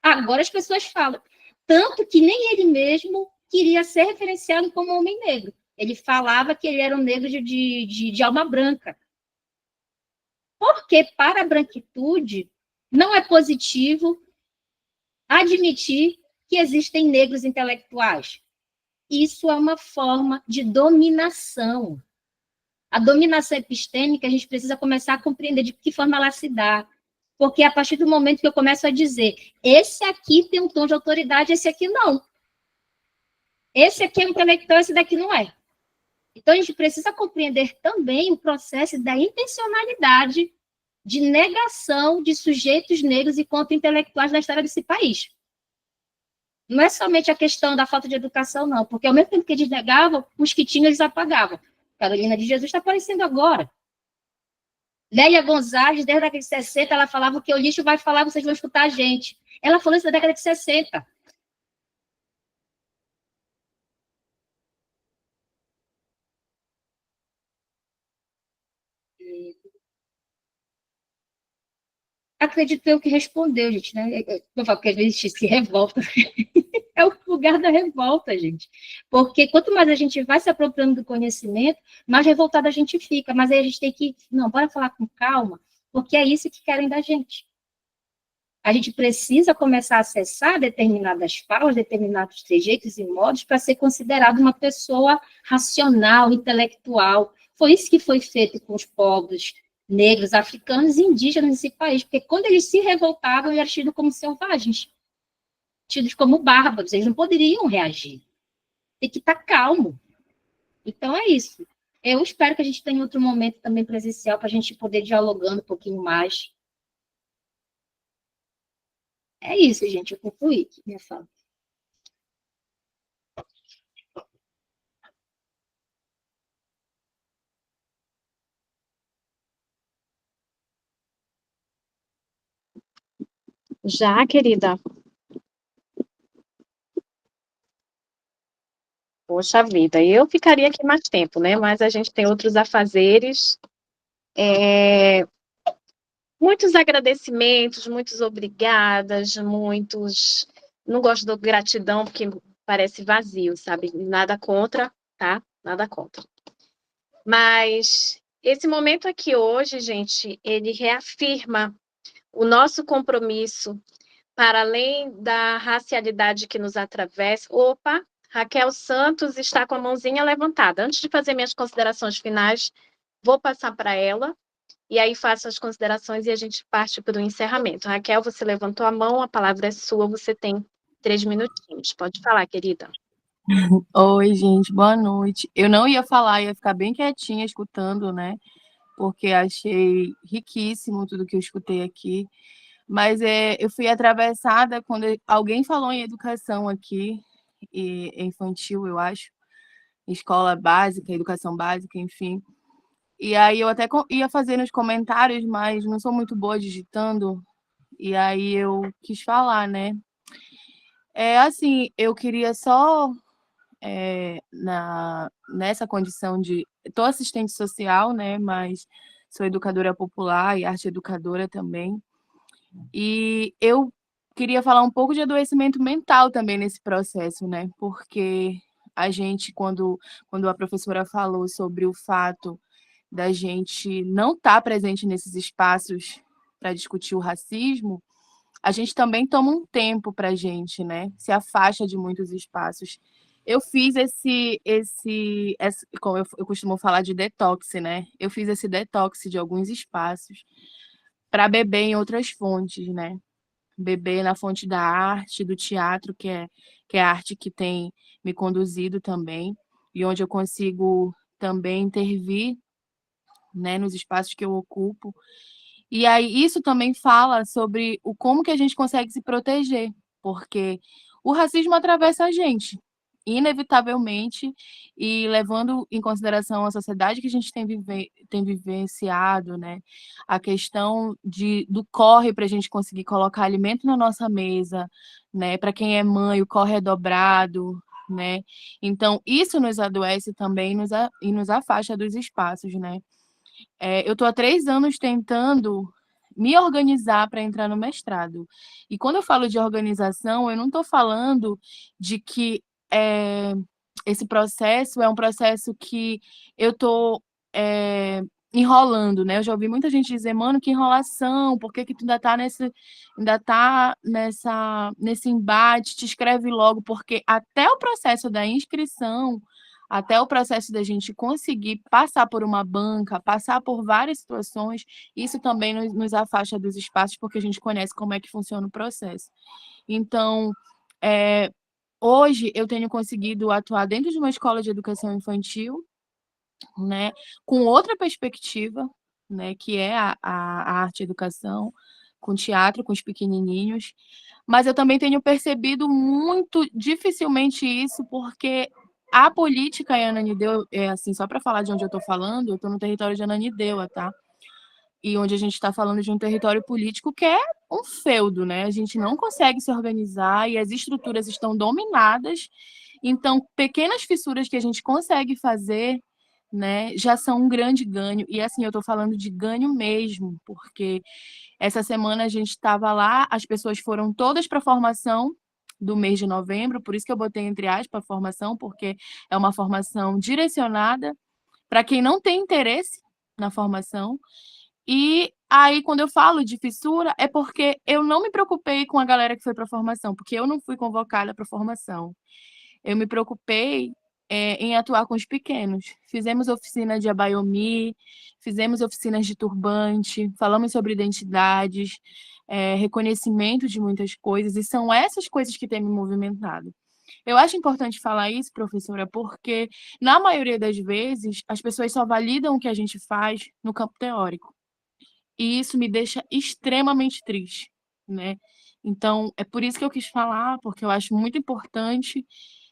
Agora as pessoas falam. Tanto que nem ele mesmo queria ser referenciado como homem negro. Ele falava que ele era um negro de alma branca. Porque para a branquitude não é positivo admitir que existem negros intelectuais. Isso é uma forma de dominação. A dominação epistêmica, a gente precisa começar a compreender de que forma ela se dá. Porque a partir do momento que eu começo a dizer, esse aqui tem um tom de autoridade, esse aqui não. Esse aqui é um intelectual, esse daqui não é. Então, a gente precisa compreender também o processo da intencionalidade de negação de sujeitos negros e contra-intelectuais na história desse país. Não é somente a questão da falta de educação, não, porque ao mesmo tempo que eles negavam, os que tinham, eles apagavam. Carolina de Jesus está aparecendo agora. Lélia Gonzalez, desde a década de 60, ela falava que o lixo vai falar, vocês vão escutar a gente. Ela falou isso na década de 60. Acredito eu que respondeu, gente, né? Eu falo que às vezes se revolta. É o lugar da revolta, gente. Porque quanto mais a gente vai se apropriando do conhecimento, mais revoltada a gente fica. Mas aí a gente tem que, não, bora falar com calma, porque é isso que querem da gente. A gente precisa começar a acessar determinadas falas, determinados trejeitos e modos para ser considerado uma pessoa racional, intelectual. Foi isso que foi feito com os povos negros, africanos e indígenas nesse país, porque quando eles se revoltavam, eles eram tidos como selvagens, tidos como bárbaros, eles não poderiam reagir. Tem que estar calmo. Então, é isso. Eu espero que a gente tenha outro momento também presencial para a gente poder dialogando um pouquinho mais. É isso, gente, eu concluí aqui minha fala. Já, querida. Poxa vida, eu ficaria aqui mais tempo, né? Mas a gente tem outros afazeres. Muitos agradecimentos, muitos obrigadas, muitos... Não gosto do gratidão, porque parece vazio, sabe? Nada contra, tá? Nada contra. Mas esse momento aqui hoje, gente, ele reafirma o nosso compromisso para além da racialidade que nos atravessa. Opa, Raquel Santos está com a mãozinha levantada. Antes de fazer minhas considerações finais, vou passar para ela, e aí faço as considerações e a gente parte para o encerramento. Raquel, você levantou a mão, a palavra é sua, você tem 3 minutinhos. Pode falar, querida. Oi, gente, boa noite. Eu não ia falar, ia ficar bem quietinha escutando, né? Porque achei riquíssimo tudo que eu escutei aqui. Mas eu fui atravessada quando alguém falou em educação aqui, infantil, eu acho, escola básica, educação básica, enfim. E aí eu até ia fazer nos comentários, mas não sou muito boa digitando, e aí eu quis falar, né? Assim, eu queria só, nessa condição de... Estou assistente social, né? Mas sou educadora popular e arte educadora também. E eu queria falar um pouco de adoecimento mental também nesse processo, né? Porque a gente, quando a professora falou sobre o fato da gente não estar presente nesses espaços para discutir o racismo, a gente também toma um tempo para a gente, né? Se afasta de muitos espaços. Eu fiz como eu costumo falar de detox, né? Eu fiz esse detox de alguns espaços para beber em outras fontes, né? Beber na fonte da arte, do teatro, que é a arte que tem me conduzido também, e onde eu consigo também intervir, né, nos espaços que eu ocupo. E aí isso também fala sobre como que a gente consegue se proteger, porque o racismo atravessa a gente, inevitavelmente, e levando em consideração a sociedade que a gente tem vivenciado, né? A questão do corre para a gente conseguir colocar alimento na nossa mesa, né? Para quem é mãe, o corre é dobrado, né? Então, isso nos adoece também e nos afasta dos espaços, né? eu estou há 3 anos tentando me organizar para entrar no mestrado. E quando eu falo de organização, eu não estou falando de que esse processo é um processo que eu estou enrolando, né? Eu já ouvi muita gente dizer, mano, que enrolação, por que que tu ainda tá nesse embate, te inscreve logo, porque até o processo da inscrição, até o processo da gente conseguir passar por uma banca, passar por várias situações, isso também nos afasta dos espaços, porque a gente conhece como é que funciona o processo. Então, hoje eu tenho conseguido atuar dentro de uma escola de educação infantil, né, com outra perspectiva, né, que é a arte e educação, com teatro, com os pequenininhos, mas eu também tenho percebido muito dificilmente isso, porque a política em Ananindeua, assim, só para falar de onde eu estou falando, eu estou no território de Ananindeua, tá? E onde a gente está falando de um território político que é um feudo, né? A gente não consegue se organizar e as estruturas estão dominadas, então pequenas fissuras que a gente consegue fazer, né, já são um grande ganho. E assim, eu estou falando de ganho mesmo, porque essa semana a gente estava lá, as pessoas foram todas para a formação do mês de novembro, por isso que eu botei entre aspas a formação, porque é uma formação direcionada para quem não tem interesse na formação. E aí, quando eu falo de fissura, é porque eu não me preocupei com a galera que foi para a formação, porque eu não fui convocada para a formação. Eu me preocupei em atuar com os pequenos. Fizemos oficina de abaiomi, fizemos oficinas de turbante, falamos sobre identidades, reconhecimento de muitas coisas, e são essas coisas que têm me movimentado. Eu acho importante falar isso, professora, porque, na maioria das vezes, as pessoas só validam o que a gente faz no campo teórico. E isso me deixa extremamente triste, né? Então, é por isso que eu quis falar, porque eu acho muito importante.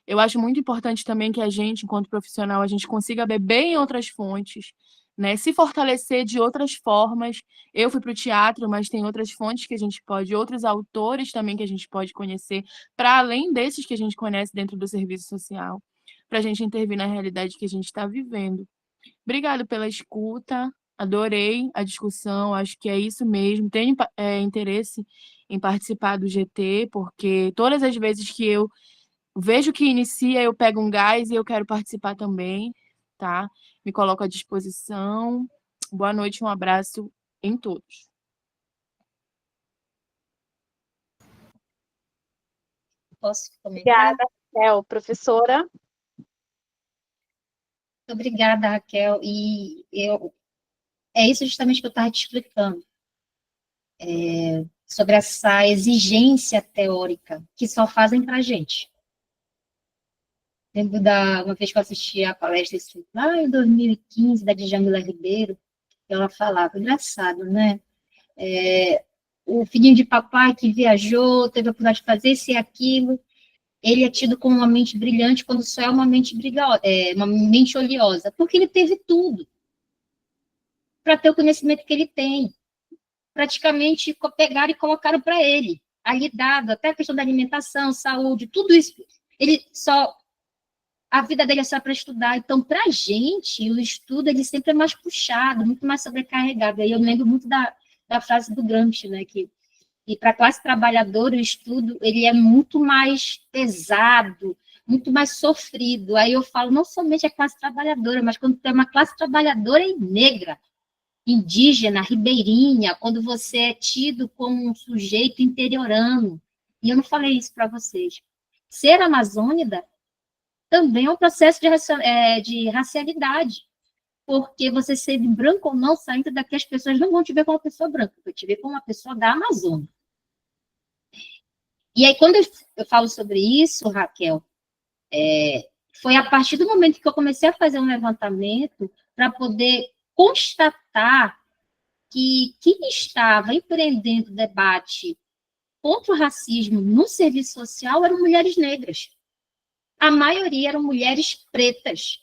Eu acho muito importante também que a gente, enquanto profissional, a gente consiga beber em outras fontes, né? Se fortalecer de outras formas. Eu fui para o teatro, mas tem outras fontes que a gente pode, outros autores também que a gente pode conhecer, para além desses que a gente conhece dentro do serviço social, para a gente intervir na realidade que a gente está vivendo. Obrigada pela escuta, adorei a discussão, acho que é isso mesmo. Tenho interesse em participar do GT, porque todas as vezes que eu vejo que inicia, eu pego um gás e eu quero participar também, tá? Me coloco à disposição. Boa noite, um abraço em todos. Posso comentar? Obrigada, Raquel. Professora? Obrigada, Raquel. E é isso justamente que eu estava te explicando, sobre essa exigência teórica que só fazem para a gente. Lembro uma vez que eu assisti a palestra lá em 2015, da Djamila Ribeiro, ela falava, engraçado, né? O filhinho de papai que viajou, teve a oportunidade de fazer isso e aquilo, ele é tido como uma mente brilhante quando só é uma mente uma mente oleosa, porque ele teve tudo para ter o conhecimento que ele tem. Praticamente pegaram e colocaram para ele, ali dado, até a questão da alimentação, saúde, tudo isso. A vida dele é só para estudar. Então, para a gente, o estudo ele sempre é mais puxado, muito mais sobrecarregado. Aí eu lembro muito da frase do Gramsci, né, que para a classe trabalhadora, o estudo ele é muito mais pesado, muito mais sofrido. Aí eu falo, não somente a classe trabalhadora, mas quando tem uma classe trabalhadora negra, indígena, ribeirinha, quando você é tido como um sujeito interiorano. E eu não falei isso para vocês. Ser amazônida também é um processo de racialidade, porque você ser branco ou não, saindo daqui, as pessoas não vão te ver como uma pessoa branca, vão te ver como uma pessoa da Amazônia. E aí, quando eu falo sobre isso, Raquel, foi a partir do momento que eu comecei a fazer um levantamento para poder constatar que quem estava empreendendo o debate contra o racismo no serviço social eram mulheres negras. A maioria eram mulheres pretas.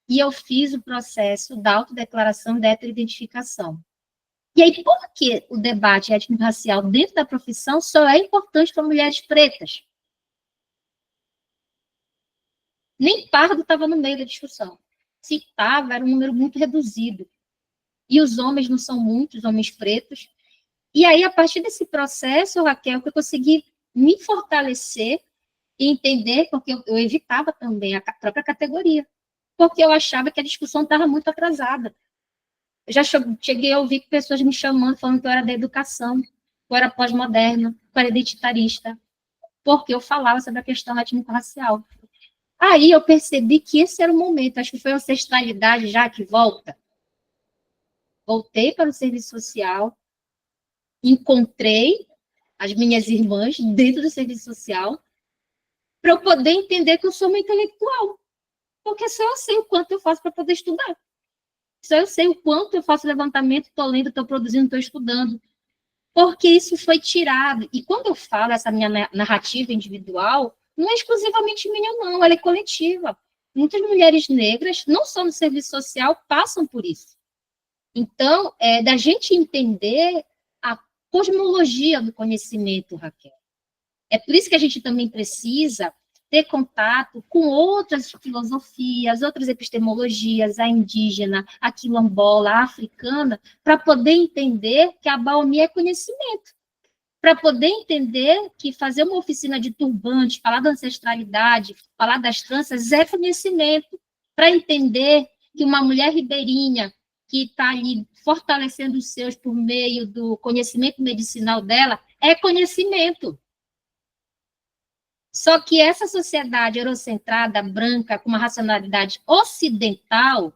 E eu fiz o processo da autodeclaração da heteroidentificação. E aí, por que o debate étnico-racial dentro da profissão só é importante para mulheres pretas? Nem pardo estava no meio da discussão. citava era um número muito reduzido. E os homens não são muitos, homens pretos. E aí, a partir desse processo, Raquel, que eu consegui me fortalecer e entender, porque eu evitava também a própria categoria, porque eu achava que a discussão estava muito atrasada. Eu já cheguei a ouvir pessoas me chamando, falando que eu era da educação, que eu era pós-moderna, que eu era identitarista, porque eu falava sobre a questão étnico-racial. Aí eu percebi que esse era o momento, acho que foi a ancestralidade já que volta. Voltei para o serviço social, encontrei as minhas irmãs dentro do serviço social, para eu poder entender que eu sou uma intelectual. Porque só eu sei o quanto eu faço para poder estudar. Só eu sei o quanto eu faço levantamento, estou lendo, estou produzindo, estou estudando. Porque isso foi tirado. E quando eu falo essa minha narrativa individual, não é exclusivamente minha, não, ela é coletiva. Muitas mulheres negras, não só no serviço social, passam por isso. Então, da gente entender a cosmologia do conhecimento, Raquel. É por isso que a gente também precisa ter contato com outras filosofias, outras epistemologias, a indígena, a quilombola, a africana, para poder entender que a baomia é conhecimento. Para poder entender que fazer uma oficina de turbante, falar da ancestralidade, falar das tranças, é conhecimento. Para entender que uma mulher ribeirinha que está ali fortalecendo os seus por meio do conhecimento medicinal dela, é conhecimento. Só que essa sociedade eurocentrada, branca, com uma racionalidade ocidental,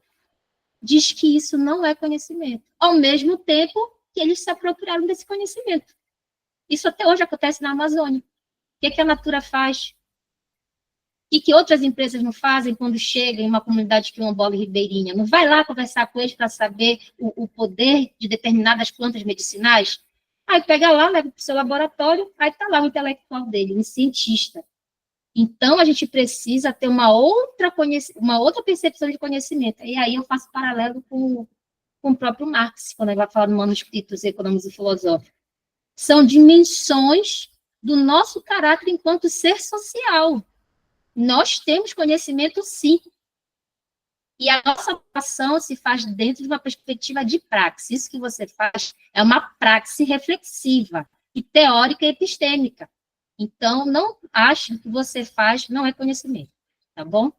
diz que isso não é conhecimento, ao mesmo tempo que eles se apropriaram desse conhecimento. Isso até hoje acontece na Amazônia. O que a Natura faz? E que outras empresas não fazem quando chegam em uma comunidade quilombola e ribeirinha? Não vai lá conversar com eles para saber o poder de determinadas plantas medicinais? Aí pega lá, leva para o seu laboratório, aí está lá o intelectual dele, um cientista. Então, a gente precisa ter uma outra percepção de conhecimento. E aí eu faço paralelo com o próprio Marx, quando ele vai falar de manuscritos econômicos e filosóficos. São dimensões do nosso caráter enquanto ser social. Nós temos conhecimento, sim. E a nossa ação se faz dentro de uma perspectiva de praxe. Isso que você faz é uma praxe reflexiva, e teórica e epistêmica. Então, não ache que o que você faz não é conhecimento, tá bom?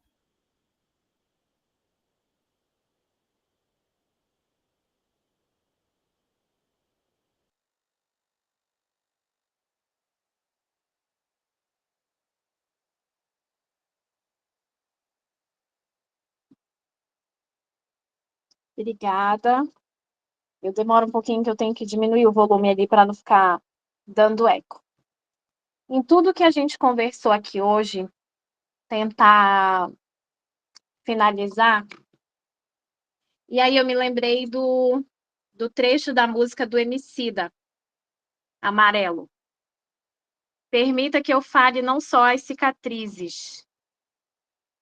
Obrigada. Eu demoro um pouquinho que eu tenho que diminuir o volume ali para não ficar dando eco. Em tudo que a gente conversou aqui hoje, tentar finalizar, e aí eu me lembrei do trecho da música do Emicida, Amarelo. Permita que eu fale não só as cicatrizes.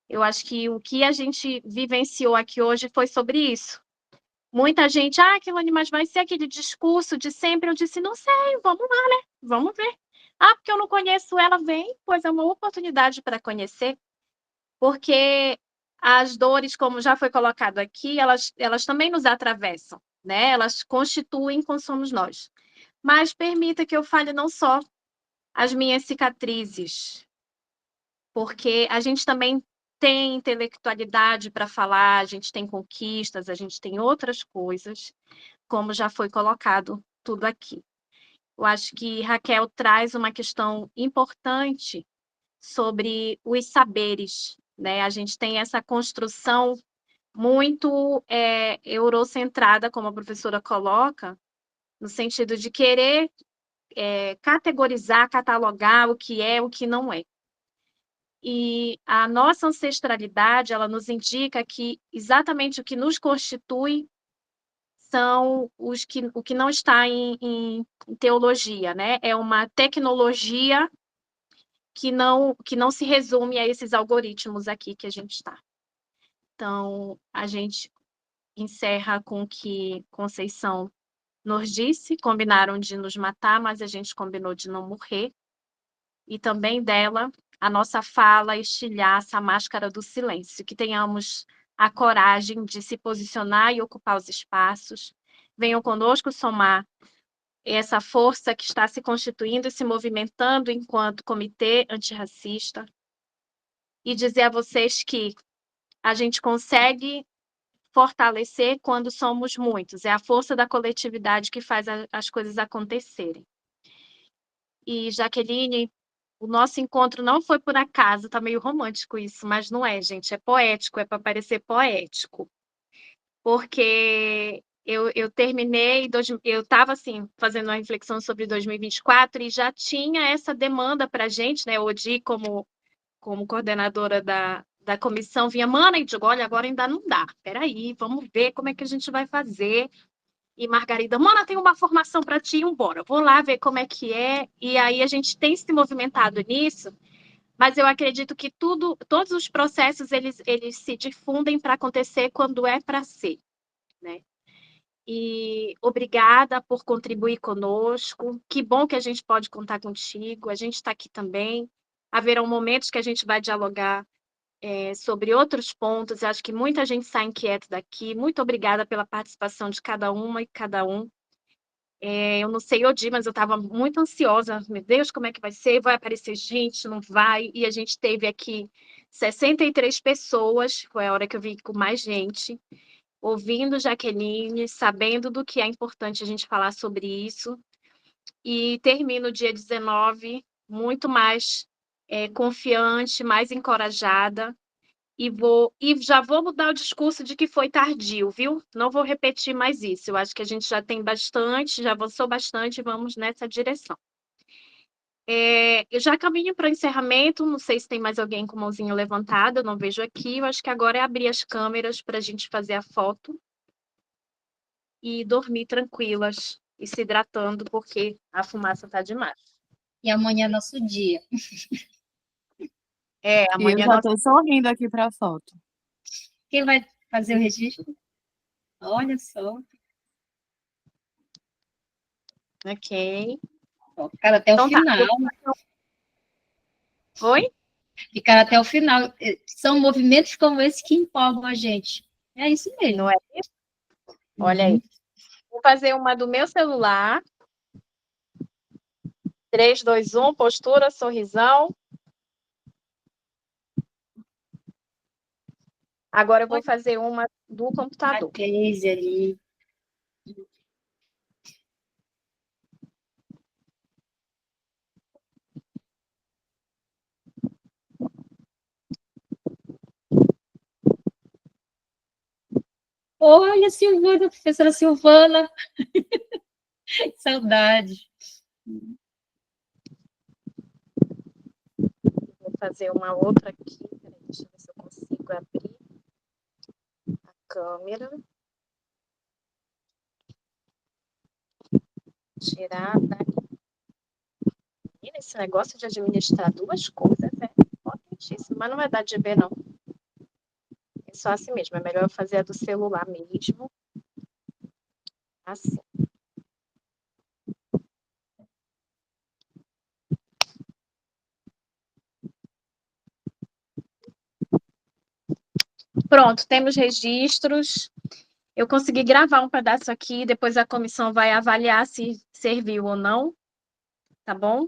Eu acho que o que a gente vivenciou aqui hoje foi sobre isso. Muita gente, Aquilane, mas vai ser aquele discurso de sempre. Eu disse, não sei, vamos lá, né? Vamos ver. Porque eu não conheço ela, vem, pois é uma oportunidade para conhecer. Porque as dores, como já foi colocado aqui, elas também nos atravessam, né? Elas constituem como somos nós. Mas permita que eu fale não só as minhas cicatrizes, porque a gente também tem intelectualidade para falar, a gente tem conquistas, a gente tem outras coisas, como já foi colocado tudo aqui. Eu acho que Raquel traz uma questão importante sobre os saberes, né? A gente tem essa construção muito eurocentrada, como a professora coloca, no sentido de querer categorizar, catalogar o que é, o que não é. E a nossa ancestralidade, ela nos indica que exatamente o que nos constitui são o que não está em teologia, né? É uma tecnologia que não se resume a esses algoritmos aqui que a gente está. Então, a gente encerra com o que Conceição nos disse, combinaram de nos matar, mas a gente combinou de não morrer. E também dela, a nossa fala estilhaça a máscara do silêncio. Que tenhamos a coragem de se posicionar e ocupar os espaços. Venham conosco somar essa força que está se constituindo e se movimentando enquanto comitê antirracista. E dizer a vocês que a gente consegue fortalecer quando somos muitos. É a força da coletividade que faz as coisas acontecerem. E, Jaqueline, o nosso encontro não foi por acaso, tá meio romântico isso, mas não é, gente, é poético, é para parecer poético. Porque eu terminei, eu estava assim, fazendo uma reflexão sobre 2024 e já tinha essa demanda para a gente, né? Odi, como coordenadora da comissão, vinha, mana, e digo, olha, agora ainda não dá, peraí, vamos ver como é que a gente vai fazer. E Margarida, mana, tem uma formação para ti, embora, vou lá ver como é que é. E aí a gente tem se movimentado nisso, mas eu acredito que todos os processos, eles se difundem para acontecer quando é para ser, né? E obrigada por contribuir conosco. Que bom que a gente pode contar contigo. A gente está aqui também. Haverão momentos que a gente vai dialogar sobre outros pontos. Eu acho que muita gente sai inquieta daqui. Muito obrigada pela participação de cada uma e cada um. Eu não sei, Odi, mas eu estava muito ansiosa. Meu Deus, como é que vai ser? Vai aparecer gente? Não vai? E a gente teve aqui 63 pessoas. Foi a hora que eu vi com mais gente. Ouvindo Jaqueline, sabendo do que é importante a gente falar sobre isso. E termino o dia 19 muito mais confiante, mais encorajada. E já vou mudar o discurso de que foi tardio, viu? Não vou repetir mais isso. Eu acho que a gente já tem bastante, já avançou bastante, vamos nessa direção. Eu já caminho para o encerramento, não sei se tem mais alguém com mãozinha levantada, eu não vejo aqui. Eu acho que agora é abrir as câmeras para a gente fazer a foto e dormir tranquilas e se hidratando, porque a fumaça está demais. E amanhã é nosso dia. E eu Amanhã já estou sorrindo aqui para a foto. Quem vai fazer o registro? Olha só. Ok. Ficar até o final. Oi? Ficar até o final. São movimentos como esse que empolgam a gente. É isso mesmo. Não é isso? Olha aí. Vou fazer uma do meu celular. 3, 2, 1, postura, sorrisão. Agora eu vou fazer uma do computador. A Cleise ali. Olha, Silvana, professora Silvana. Saudade. Vou fazer uma outra aqui. Peraí, deixa eu ver se eu consigo abrir a câmera. Tirar daqui. Esse negócio de administrar duas coisas é potentíssimo, mas não vai dar de ver, não. É só assim mesmo. É melhor eu fazer a do celular mesmo. Assim. Pronto, temos registros. Eu consegui gravar um pedaço aqui, depois a comissão vai avaliar se serviu ou não, tá bom?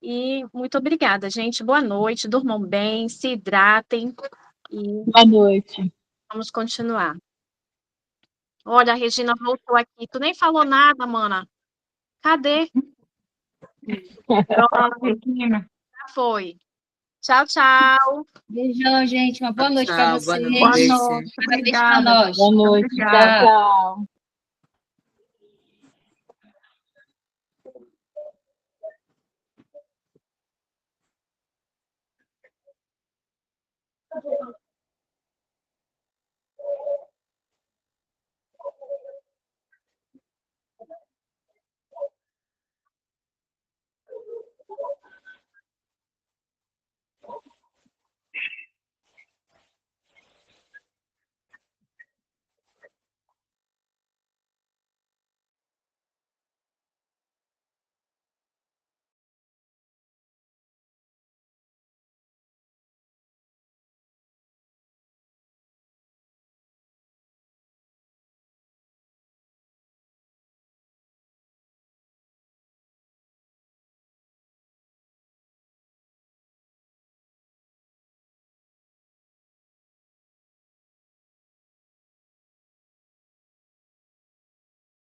E muito obrigada, gente. Boa noite, durmam bem, se hidratem e Boa noite. vamos continuar. Olha, a Regina voltou aqui. Tu nem falou nada, mana. Cadê? Pronto, Regina. já foi. Tchau, tchau. Beijão, gente. Uma boa noite para Tchau, boa vocês. Boa noite. noite, Parabéns para obrigada. nós. Boa noite. Obrigada. Tchau, tchau.